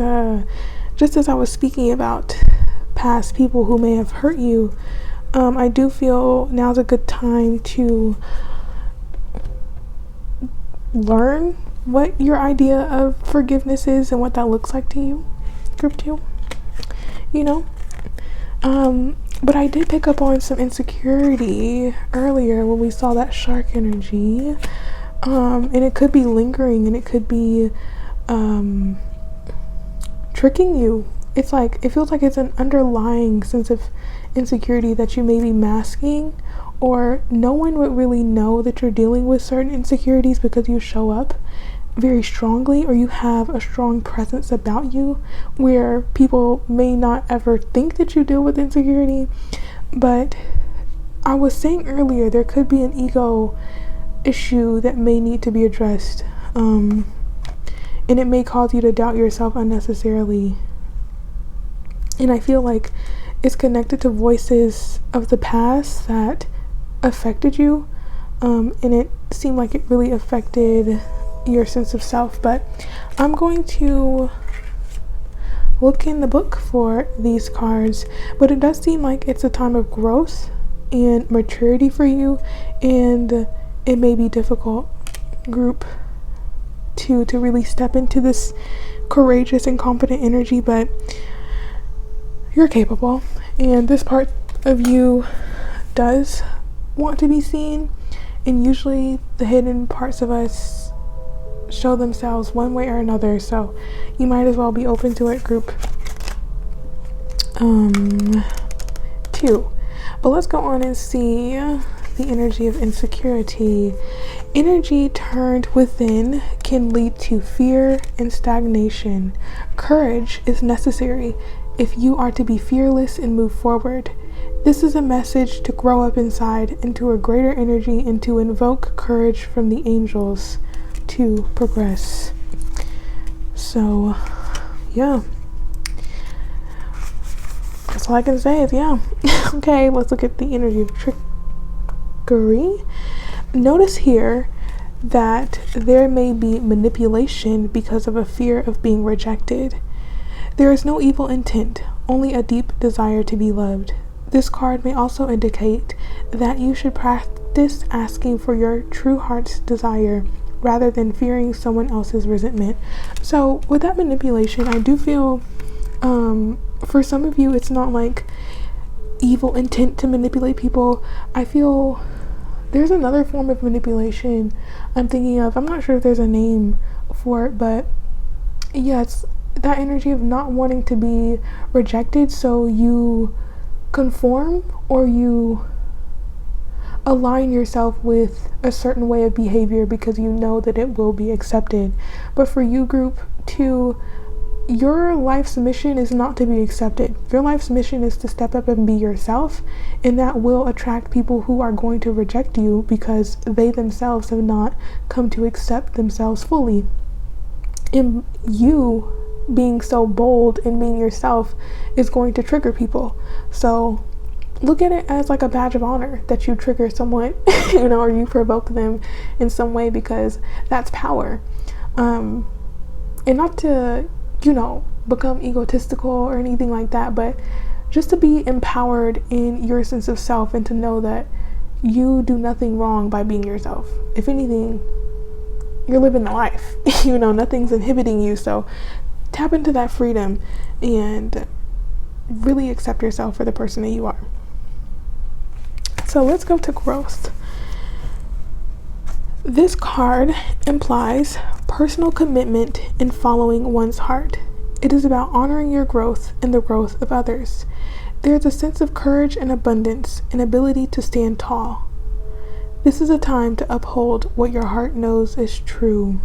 Just as I was speaking about past people who may have hurt you, I do feel now's a good time to learn what your idea of forgiveness is and what that looks like to you, Group 2. But I did pick up on some insecurity earlier when we saw that shark energy, and it could be lingering, and it could be tricking you. It feels like it's an underlying sense of insecurity that you may be masking, or no one would really know that you're dealing with certain insecurities because you show up very strongly, or you have a strong presence about you where people may not ever think that you deal with insecurity. But I was saying earlier, there could be an ego issue that may need to be addressed, and it may cause you to doubt yourself unnecessarily. And I feel like it's connected to voices of the past that affected you, and it seemed like it really affected your sense of self. But I'm going to look in the book for these cards, but it does seem like it's a time of growth and maturity for you, and it may be difficult, group two, to really step into this courageous and confident energy, but you're capable, and this part of you does want to be seen, and usually the hidden parts of us show themselves one way or another, so you might as well be open to it, group two. But let's go on and see the energy of insecurity. Energy turned within can lead to fear and stagnation. Courage is necessary if you are to be fearless and move forward. This is a message to grow up inside into a greater energy and to invoke courage from the angels to progress. So, yeah. That's all I can say is yeah. Okay, let's look at the energy of trickery. Notice here that there may be manipulation because of a fear of being rejected. There is no evil intent, only a deep desire to be loved. This card may also indicate that you should practice asking for your true heart's desire rather than fearing someone else's resentment. So with that manipulation, I do feel for some of you it's not like evil intent to manipulate people. I feel there's another form of manipulation I'm thinking of. I'm not sure if there's a name for it, but yeah, it's that energy of not wanting to be rejected, so you conform or you align yourself with a certain way of behavior because you know that it will be accepted. But for you, group two, your life's mission is not to be accepted. Your life's mission is to step up and be yourself, and that will attract people who are going to reject you because they themselves have not come to accept themselves fully. And you being so bold and being yourself is going to trigger people. So look at it as like a badge of honor that you trigger someone, or you provoke them in some way, because that's power. And not to, become egotistical or anything like that, but just to be empowered in your sense of self and to know that you do nothing wrong by being yourself. If anything, you're living the life, nothing's inhibiting you. So tap into that freedom and really accept yourself for the person that you are. So let's go to growth. This card implies personal commitment in following one's heart. It is about honoring your growth and the growth of others. There is a sense of courage and abundance, an ability to stand tall. This is a time to uphold what your heart knows is true.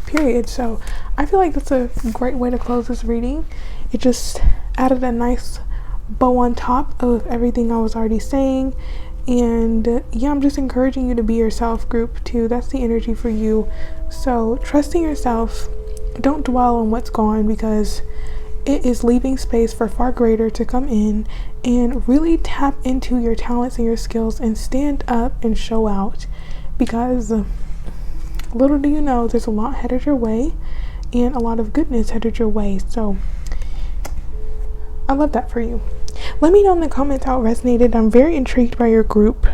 Period. So I feel like that's a great way to close this reading. It just added a nice bow on top of everything I was already saying. And yeah, I'm just encouraging you to be yourself, group two. That's the energy for you. So trusting yourself, don't dwell on what's gone, because it is leaving space for far greater to come in, and really tap into your talents and your skills and stand up and show out, because little do you know, there's a lot headed your way and a lot of goodness headed your way. So I love that for you. Let me know in the comments how it resonated. I'm very intrigued by your group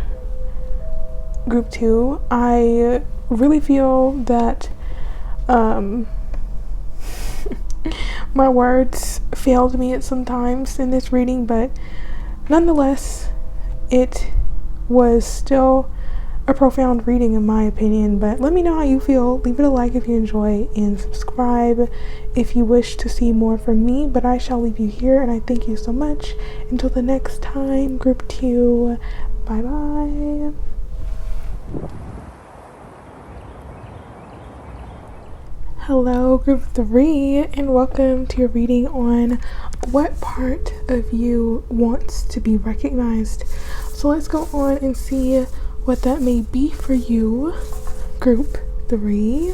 two. I really feel that my words failed me at some times in this reading, but nonetheless it was still a profound reading in my opinion. But let me know how you feel. Leave it a like if you enjoy, and subscribe if you wish to see more from me. But I shall leave you here, and I thank you so much. Until the next time, group two, bye bye. Hello, group three, and welcome to your reading on what part of you wants to be recognized. So let's go on and see what that may be for you, group 3.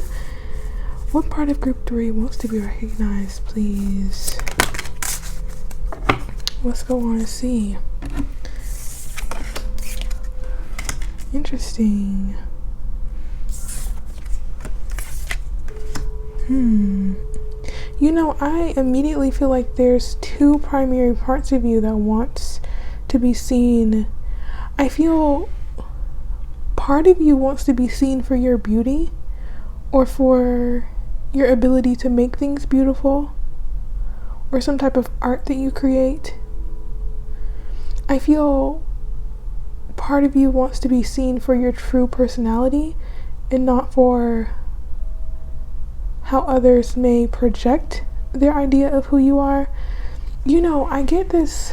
What part of group 3 wants to be recognized, please? Let's go on and see. Interesting. You know, I immediately feel like there's 2 primary parts of you that wants to be seen. I feel part of you wants to be seen for your beauty or for your ability to make things beautiful or some type of art that you create. I feel part of you wants to be seen for your true personality and not for how others may project their idea of who you are. You know, I get this,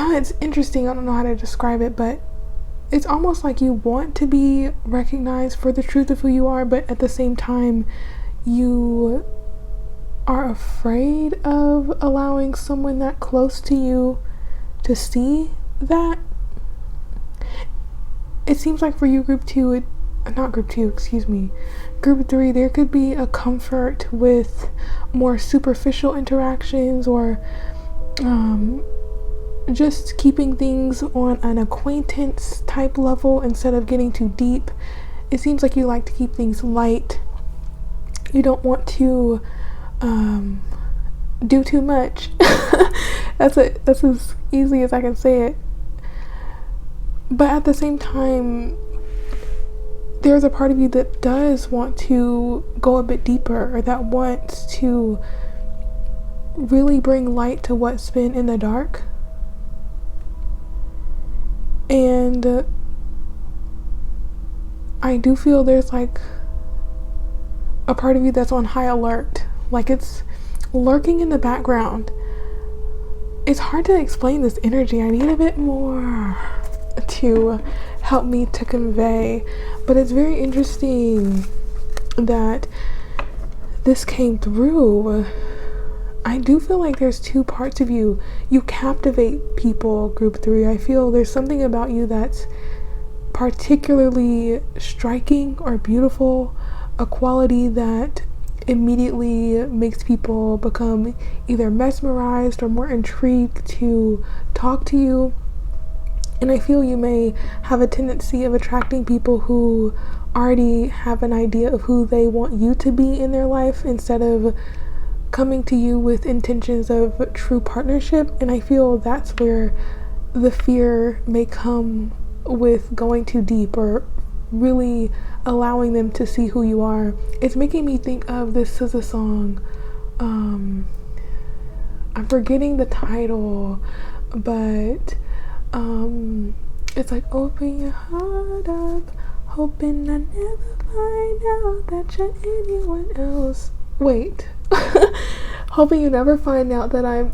it's interesting, I don't know how to describe it, but it's almost like you want to be recognized for the truth of who you are, but at the same time, you are afraid of allowing someone that close to you to see that. It seems like for you, group 3, there could be a comfort with more superficial interactions or just keeping things on an acquaintance type level instead of getting too deep. It seems like you like to keep things light. You don't want to do too much. That's as easy as I can say it. But at the same time, there's a part of you that does want to go a bit deeper, or that wants to really bring light to what's been in the dark. And I do feel there's like a part of you that's on high alert, like it's lurking in the background. It's hard to explain this energy. I need a bit more to help me to convey, but it's very interesting that this came through. I do feel like there's 2 parts of you. You captivate people, group 3. I feel there's something about you that's particularly striking or beautiful, a quality that immediately makes people become either mesmerized or more intrigued to talk to you. And I feel you may have a tendency of attracting people who already have an idea of who they want you to be in their life instead of coming to you with intentions of true partnership. And I feel that's where the fear may come with going too deep or really allowing them to see who you are. It's making me think of this is a song. I'm forgetting the title, but it's like, open your heart up, hoping I never find out that you're anyone else. Wait. Hoping you never find out that I'm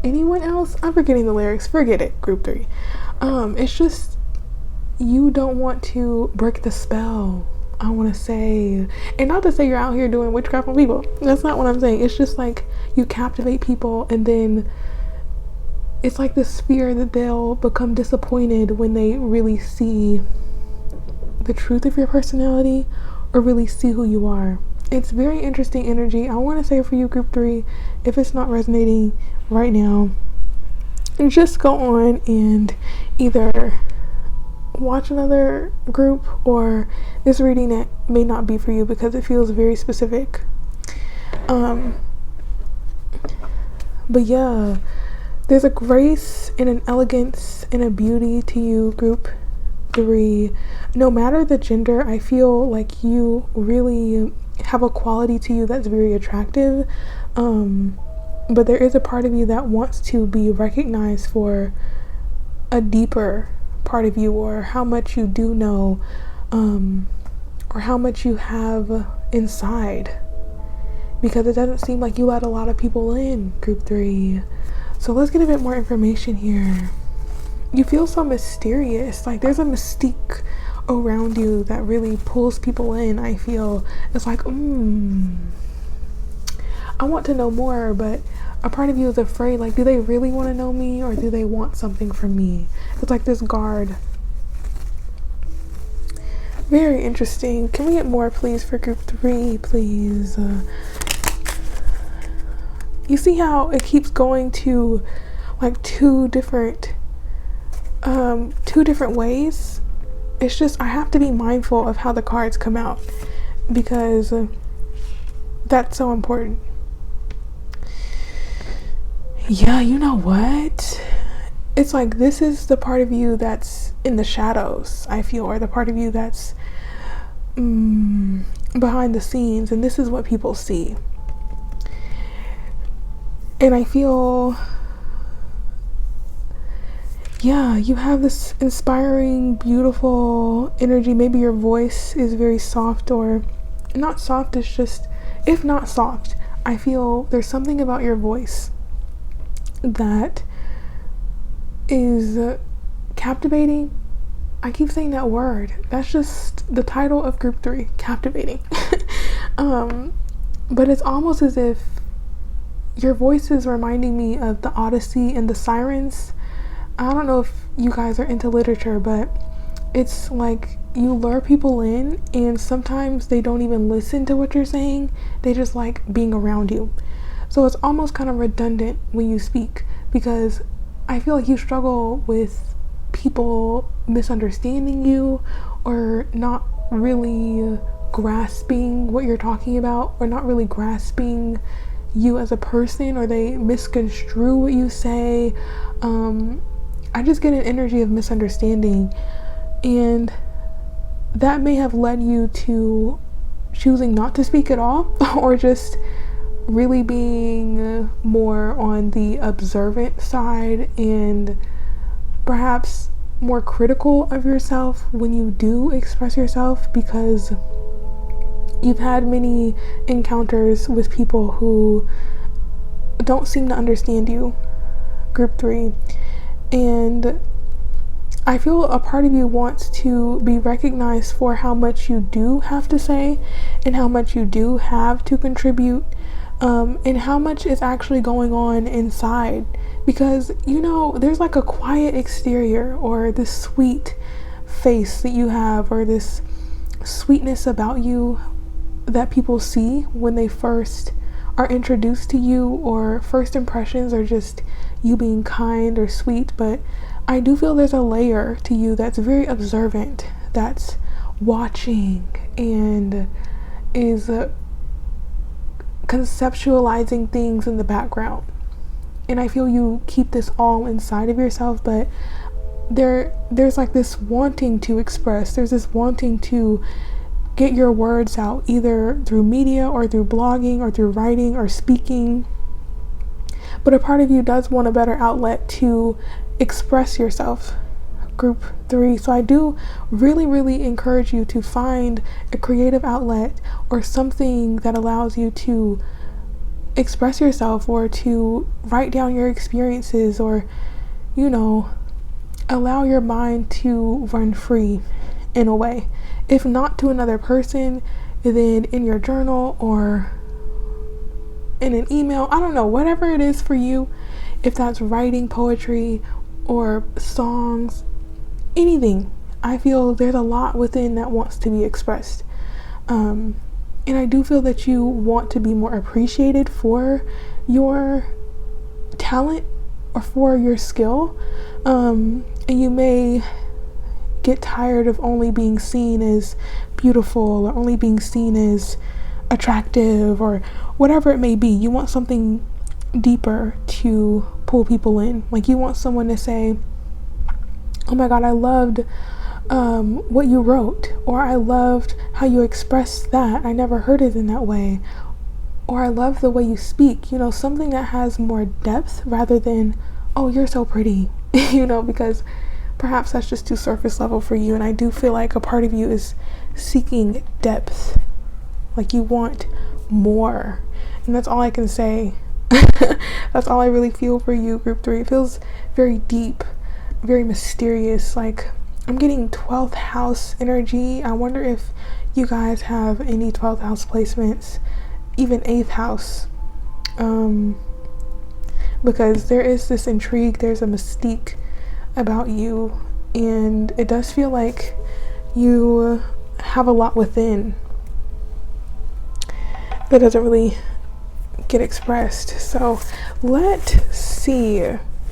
anyone else. I'm forgetting the lyrics. Forget it, group 3. It's just, you don't want to break the spell, I want to say. And not to say you're out here doing witchcraft on people. That's not what I'm saying. It's just like you captivate people, and then it's like this fear that they'll become disappointed when they really see the truth of your personality or really see who you are. It's very interesting energy. I want to say for you, group 3, if it's not resonating right now, just go on and either watch another group, or this reading that may not be for you because it feels very specific. But yeah, there's a grace and an elegance and a beauty to you, group 3. No matter the gender, I feel like you really have a quality to you that's very attractive, but there is a part of you that wants to be recognized for a deeper part of you, or how much you do know, or how much you have inside, because it doesn't seem like you let a lot of people in, group 3. So let's get a bit more information here. You feel so mysterious, like there's a mystique around you that really pulls people in. I feel it's like, I want to know more, but a part of you is afraid, like, do they really want to know me, or do they want something from me? It's like this guard. Very interesting. Can we get more, please, for group 3, please? You see how it keeps going to like two different ways? It's just, I have to be mindful of how the cards come out, because that's so important. Yeah, you know what? It's like, this is the part of you that's in the shadows, I feel, or the part of you that's behind the scenes, and this is what people see. And I feel, yeah, you have this inspiring, beautiful energy. Maybe your voice is very soft, or not soft, it's just, if not soft, I feel there's something about your voice that is captivating. I keep saying that word. That's just the title of group 3, captivating. But it's almost as if your voice is reminding me of the Odyssey and the Sirens. I don't know if you guys are into literature, but it's like you lure people in, and sometimes they don't even listen to what you're saying. They just like being around you. So it's almost kind of redundant when you speak, because I feel like you struggle with people misunderstanding you, or not really grasping what you're talking about, or not really grasping you as a person, or they misconstrue what you say. I just get an energy of misunderstanding, and that may have led you to choosing not to speak at all, or just really being more on the observant side, and perhaps more critical of yourself when you do express yourself, because you've had many encounters with people who don't seem to understand you, group 3. And I feel a part of you wants to be recognized for how much you do have to say, and how much you do have to contribute, and how much is actually going on inside. Because, you know, there's like a quiet exterior, or this sweet face that you have, or this sweetness about you that people see when they first are introduced to you, or first impressions are just you being kind or sweet. But I do feel there's a layer to you that's very observant, that's watching, and is conceptualizing things in the background. And I feel you keep this all inside of yourself, but there's like this wanting to express, there's this wanting to get your words out, either through media, or through blogging, or through writing, or speaking. But a part of you does want a better outlet to express yourself, group 3. So I do really, really encourage you to find a creative outlet, or something that allows you to express yourself, or to write down your experiences, or, you know, allow your mind to run free in a way. If not to another person, then in your journal, or in an email. I don't know, whatever it is for you. If that's writing poetry, or songs, anything. I feel there's a lot within that wants to be expressed. And I do feel that you want to be more appreciated for your talent, or for your skill. And you may get tired of only being seen as beautiful, or only being seen as attractive, or whatever it may be. You want something deeper to pull people in. Like, you want someone to say, oh my God, I loved what you wrote, or I loved how you expressed that. I never heard it in that way. Or I love the way you speak. You know, something that has more depth, rather than, oh, you're so pretty. You know, because perhaps that's just too surface level for you. And I do feel like a part of you is seeking depth. Like, you want more. And that's all I can say. That's all I really feel for you, group 3. It feels very deep, very mysterious. Like, I'm getting 12th house energy. I wonder if you guys have any 12th house placements, even 8th house. because there is this intrigue, there's a mystique about you, and it does feel like you have a lot within that doesn't really get expressed. So let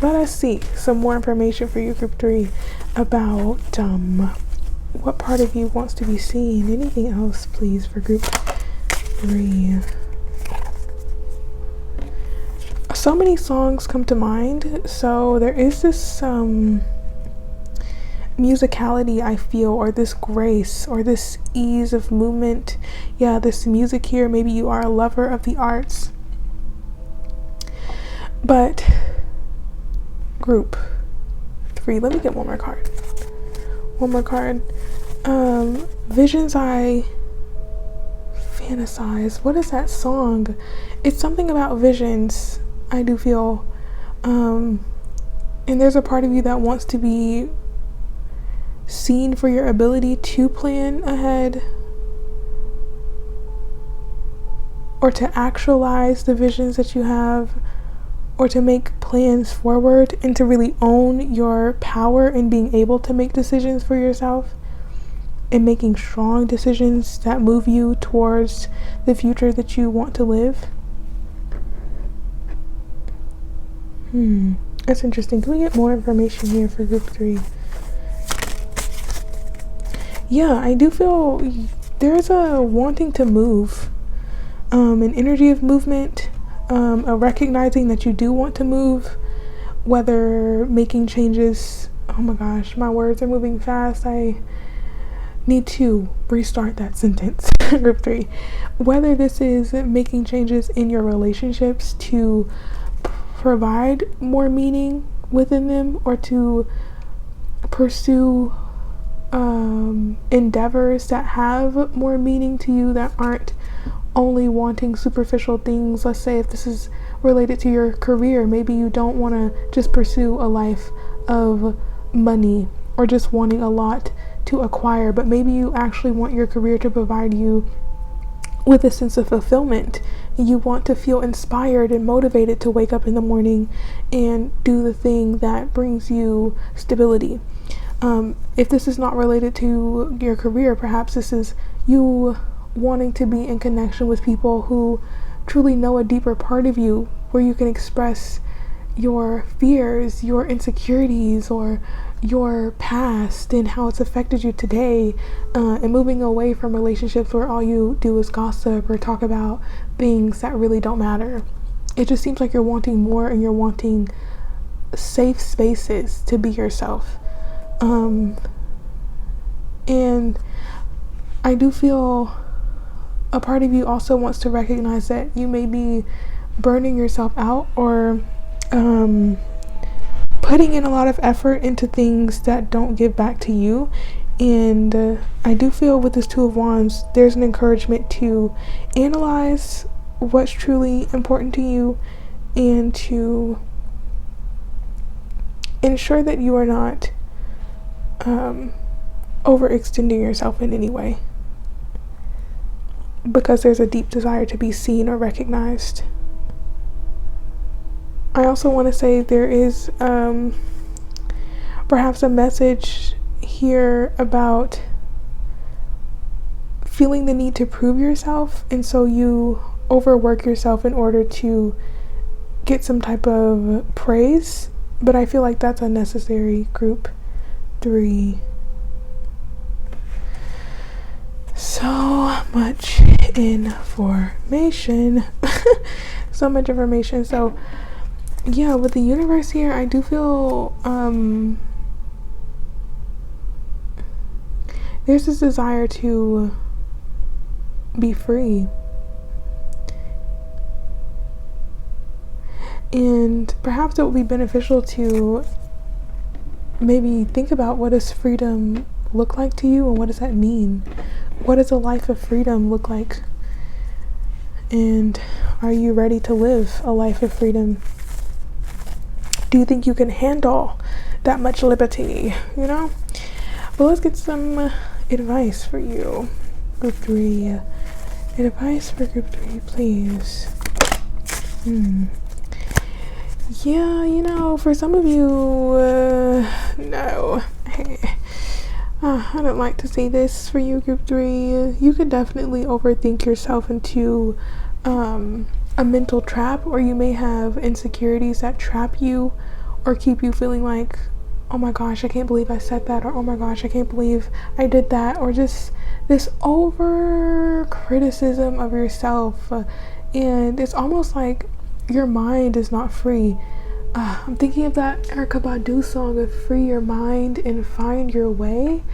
us see some more information for you, group 3, about what part of you wants to be seen. Anything else, please, for group 3? So many songs come to mind. So there is this musicality I feel, or this grace, or this ease of movement. Yeah, this music here. Maybe you are a lover of the arts. But group 3, let me get one more card. Visions I fantasize. What is that song? It's something about visions, I do feel. And there's a part of you that wants to be seen for your ability to plan ahead, or to actualize the visions that you have, or to make plans forward, and to really own your power in being able to make decisions for yourself, and making strong decisions that move you towards the future that you want to live. That's interesting. Can we get more information here for group 3? Yeah, I do feel there's a wanting to move, an energy of movement, a recognizing that you do want to move, whether making changes. Oh my gosh, my words are moving fast. I need to restart that sentence. Group 3, whether this is making changes in your relationships to provide more meaning within them, or to pursue endeavors that have more meaning to you, that aren't only wanting superficial things. Let's say if this is related to your career, maybe you don't want to just pursue a life of money or just wanting a lot to acquire, but maybe you actually want your career to provide you with a sense of fulfillment. You want to feel inspired and motivated to wake up in the morning and do the thing that brings you stability. If this is not related to your career, perhaps this is you wanting to be in connection with people who truly know a deeper part of you, where you can express your fears, your insecurities, or your past and how it's affected you today, and moving away from relationships where all you do is gossip or talk about things that really don't matter. It just seems like you're wanting more, and you're wanting safe spaces to be yourself. And I do feel a part of you also wants to recognize that you may be burning yourself out, or putting in a lot of effort into things that don't give back to you. And I do feel with this Two of Wands, there's an encouragement to analyze what's truly important to you, and to ensure that you are not overextending yourself in any way, because there's a deep desire to be seen or recognized. I also want to say there is perhaps a message here about feeling the need to prove yourself, and so you overwork yourself in order to get some type of praise, but I feel like that's unnecessary. Group 3. So much information. So much information. So yeah, with the universe here, I do feel there's this desire to be free, and perhaps it would be beneficial to maybe think about, what does freedom look like to you, and what does that mean? What does a life of freedom look like? And are you ready to live a life of freedom? Do you think you can handle that much liberty, you know? Well, let's get some advice for you, group 3. Advice for group 3, please. Yeah, for some of you, no. I don't like to say this for you, group 3. You could definitely overthink yourself into a mental trap, or you may have insecurities that trap you or keep you feeling like, oh my gosh, I can't believe I said that, or oh my gosh, I can't believe I did that, or just this over criticism of yourself. And it's almost like your mind is not free. I'm thinking of that Erykah Badu song of "Free Your Mind and Find Your Way.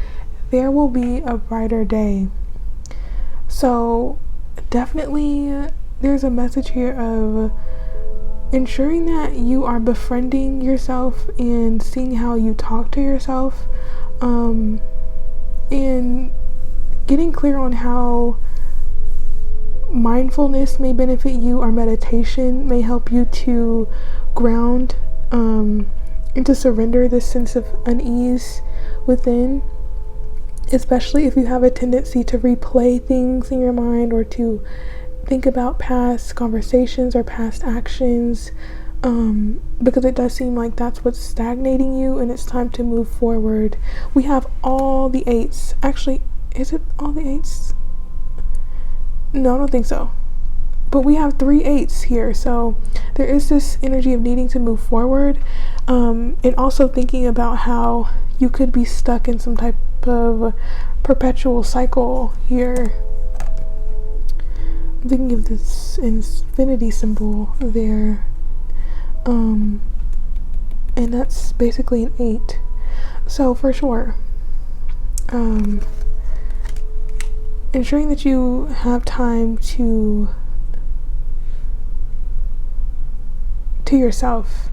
There will be a brighter day." So definitely there's a message here of ensuring that you are befriending yourself and seeing how you talk to yourself, and getting clear on how mindfulness may benefit you, or meditation may help you to ground and to surrender this sense of unease within, especially if you have a tendency to replay things in your mind or to think about past conversations or past actions, because it does seem like that's what's stagnating you and it's time to move forward. We have all the 8s. Actually, is it all the 8s? No, I don't think so. But we have 3 8s here, so there is this energy of needing to move forward, and also thinking about how you could be stuck in some type of perpetual cycle here. I'm thinking of this infinity symbol there, and that's basically an 8. So for sure, ensuring that you have time to yourself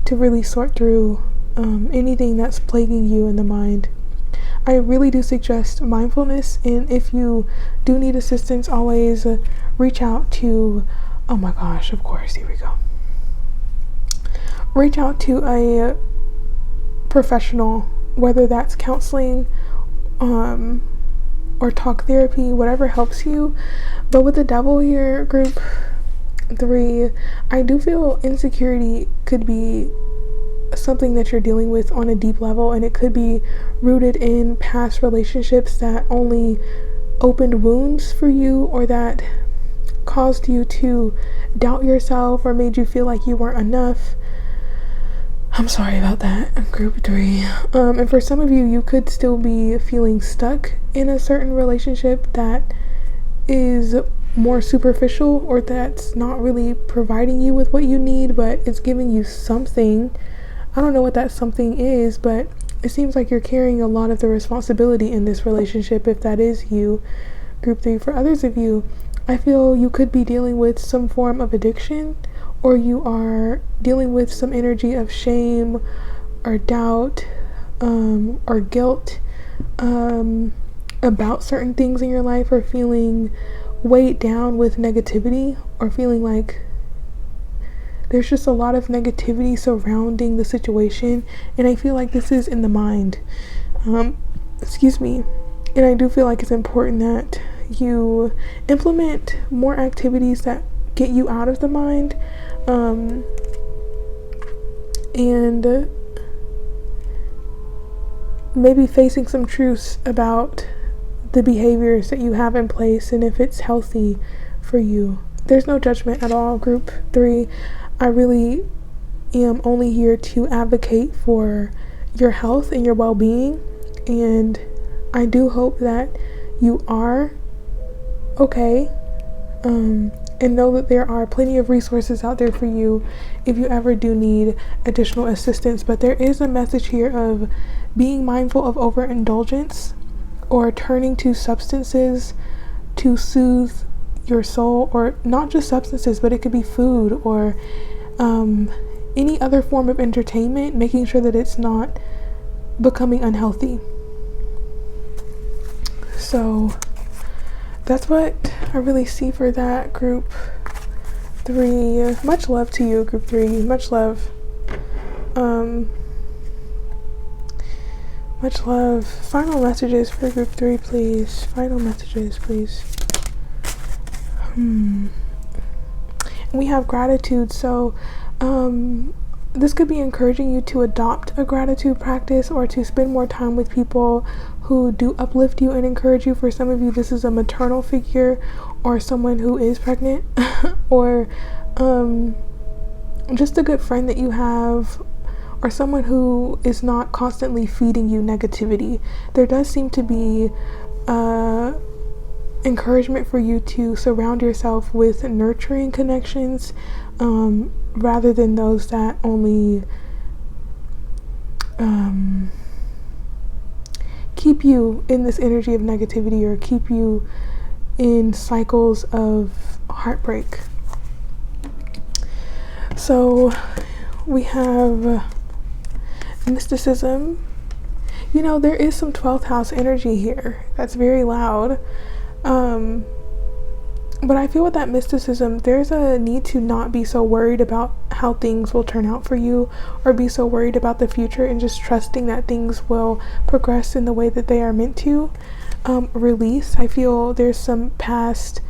to really sort through anything that's plaguing you in the mind. I really do suggest mindfulness, and if you do need assistance, always reach out to, oh my gosh, of course, here we go. Reach out to a professional, whether that's counseling, or talk therapy, whatever helps you. But with the devil here, group 3, I do feel insecurity could be something that you're dealing with on a deep level, and it could be rooted in past relationships that only opened wounds for you, or that caused you to doubt yourself or made you feel like you weren't enough. I'm sorry about that, group 3. And for some of you, you could still be feeling stuck in a certain relationship that is more superficial, or that's not really providing you with what you need, but it's giving you something. I don't know what that something is, but it seems like you're carrying a lot of the responsibility in this relationship, if that is you, group 3. For others of you, I feel you could be dealing with some form of addiction, or you are dealing with some energy of shame or doubt, or guilt about certain things in your life, or feeling weighed down with negativity, or feeling like there's just a lot of negativity surrounding the situation. And I feel like this is in the mind. Excuse me. And I do feel like it's important that you implement more activities that get you out of the mind, and maybe facing some truths about the behaviors that you have in place, and if it's healthy for you. There's no judgment at all, group 3. I really am only here to advocate for your health and your well-being, and I do hope that you are okay, and know that there are plenty of resources out there for you if you ever do need additional assistance. But there is a message here of being mindful of overindulgence, or turning to substances to soothe your soul, or not just substances, but it could be food, or any other form of entertainment, making sure that it's not becoming unhealthy. So that's what I really see for that, group 3. Much love to you, group 3. Much love. Much love. Final messages for group 3, please. Final messages, please. We have gratitude. So This could be encouraging you to adopt a gratitude practice or to spend more time with people who do uplift you and encourage you. For some of you, this is a maternal figure or someone who is pregnant or just a good friend that you have, or someone who is not constantly feeding you negativity. There does seem to be encouragement for you to surround yourself with nurturing connections, rather than those that only keep you in this energy of negativity or keep you in cycles of heartbreak. So we have mysticism. You know, there is some 12th house energy here that's very loud. But I feel with that mysticism, there's a need to not be so worried about how things will turn out for you or be so worried about the future, and just trusting that things will progress in the way that they are meant to. Release. I feel there's some past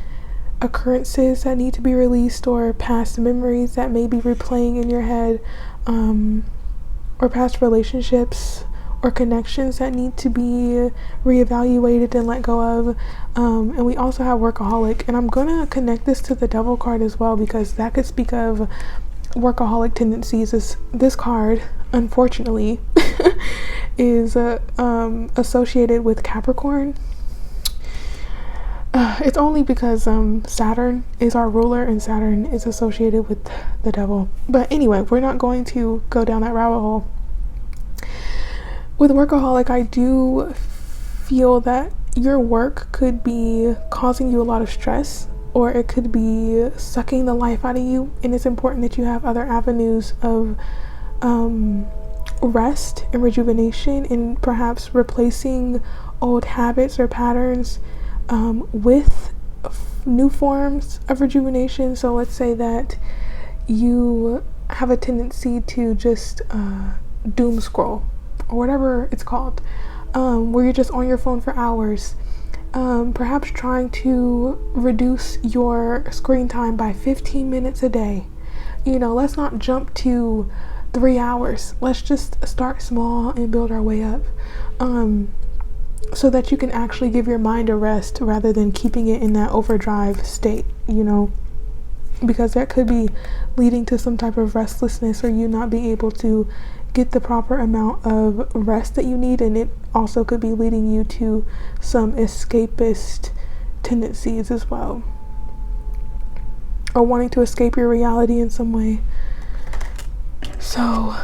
occurrences that need to be released, or past memories that may be replaying in your head, or past relationships or connections that need to be reevaluated and let go of. And we also have workaholic, and I'm gonna connect this to the devil card as well, because that could speak of workaholic tendencies. This card, unfortunately, is associated with Capricorn. It's only because Saturn is our ruler, and Saturn is associated with the devil. But anyway, we're not going to go down that rabbit hole. With workaholic, I do feel that your work could be causing you a lot of stress, or it could be sucking the life out of you, and it's important that you have other avenues of rest and rejuvenation, and perhaps replacing old habits or patterns with new forms of rejuvenation. So let's say that you have a tendency to just doom scroll, or whatever it's called, where you're just on your phone for hours. Perhaps trying to reduce your screen time by 15 minutes a day. You know, let's not jump to 3 hours. Let's just start small and build our way up, so that you can actually give your mind a rest rather than keeping it in that overdrive state, you know, because that could be leading to some type of restlessness, or you not being able to get the proper amount of rest that you need, and it also could be leading you to some escapist tendencies as well, or wanting to escape your reality in some way. So,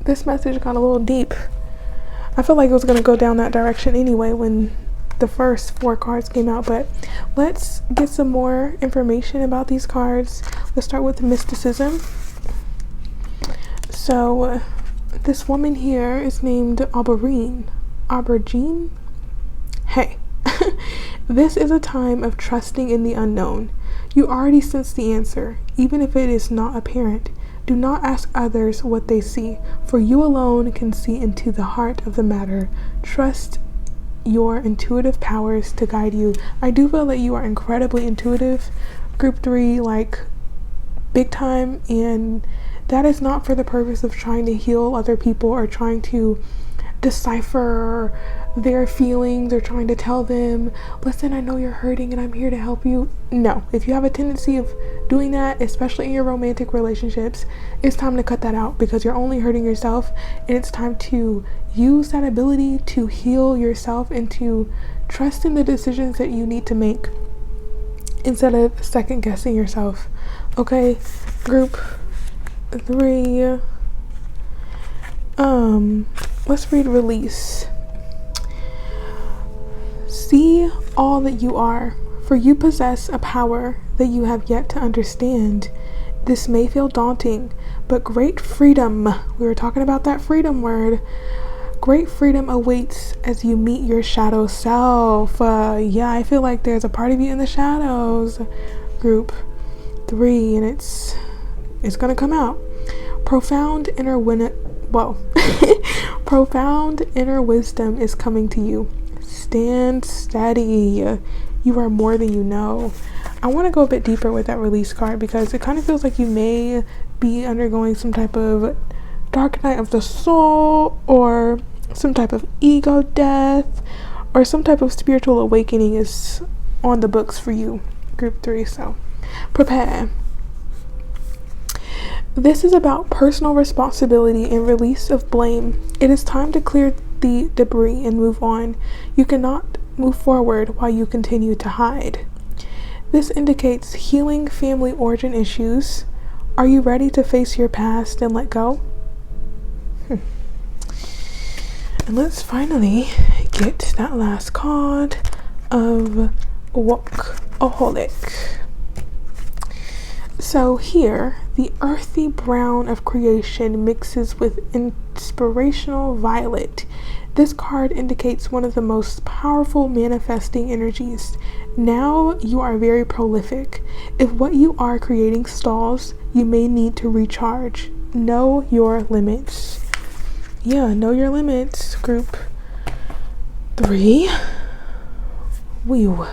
this message got a little deep. I feel like it was going to go down that direction anyway when the first 4 cards came out, but let's get some more information about these cards. Let's start with mysticism. So this woman here is named Aubergine. Hey, this is a time of trusting in the unknown. You already sense the answer, even if it is not apparent. Do not ask others what they see, for you alone can see into the heart of the matter. Trust your intuitive powers to guide you. I do feel that you are incredibly intuitive, group 3, like big time, and that is not for the purpose of trying to heal other people or trying to decipher their feelings or trying to tell them, listen, I know you're hurting and I'm here to help you. No, if you have a tendency of doing that, especially in your romantic relationships, it's time to cut that out, because you're only hurting yourself, and it's time to use that ability to heal yourself and to trust in the decisions that you need to make instead of second guessing yourself. Okay, group 3, let's read release. See all that you are, for you possess a power that you have yet to understand. This may feel daunting, but great freedom, we were talking about that freedom word, great freedom awaits as you meet your shadow self. Yeah, I feel like there's a part of you in the shadows, group 3, and it's gonna come out. Profound inner wisdom is coming to you. Stand steady. You are more than you know. I want to go a bit deeper with that release card because it kind of feels like you may be undergoing some type of dark night of the soul, or some type of ego death, or some type of spiritual awakening is on the books for you, group 3. So prepare. This is about personal responsibility and release of blame. It is time to clear the debris and move on. You cannot move forward while you continue to hide. This indicates healing family origin issues. Are you ready to face your past and let go? And let's finally get that last card of Workaholic. So here, the earthy brown of creation mixes with inspirational violet. This card indicates one of the most powerful manifesting energies. Now you are very prolific. If what you are creating stalls, you may need to recharge. Know your limits. Yeah, know your limits, group 3. Whew.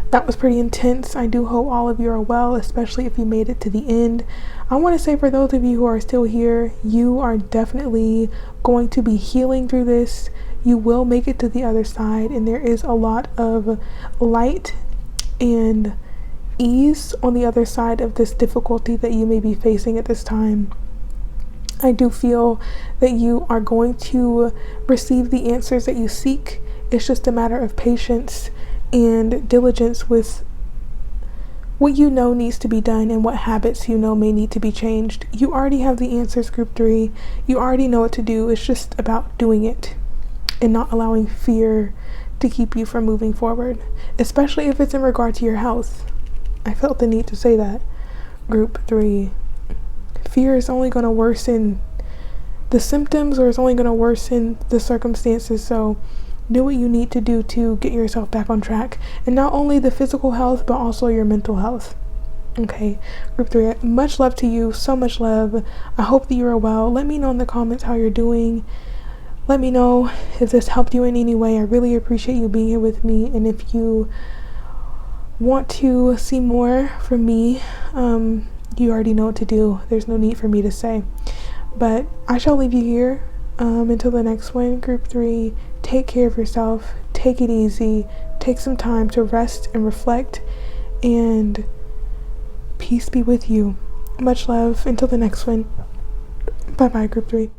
That was pretty intense. I do hope all of you are well, especially if you made it to the end. I want to say for those of you who are still here, you are definitely going to be healing through this. You will make it to the other side, and there is a lot of light and ease on the other side of this difficulty that you may be facing at this time. I do feel that you are going to receive the answers that you seek. It's just a matter of patience and diligence with what you know needs to be done and what habits you know may need to be changed. You already have the answers, group 3. You already know what to do. It's just about doing it and not allowing fear to keep you from moving forward, especially if it's in regard to your health. I felt the need to say that, group 3. Fear is only going to worsen the symptoms, or it's only going to worsen the circumstances. So do what you need to do to get yourself back on track, and not only the physical health but also your mental health. Okay, group 3, much love to you, so much love. I hope that you are well. Let me know in the comments how you're doing. Let me know if this helped you in any way. I really appreciate you being here with me, and if you want to see more from me, you already know what to do. There's no need for me to say, but I shall leave you here until the next one, group 3. Take care of yourself, take it easy, take some time to rest and reflect, and peace be with you. Much love until the next one. Bye bye, group 3.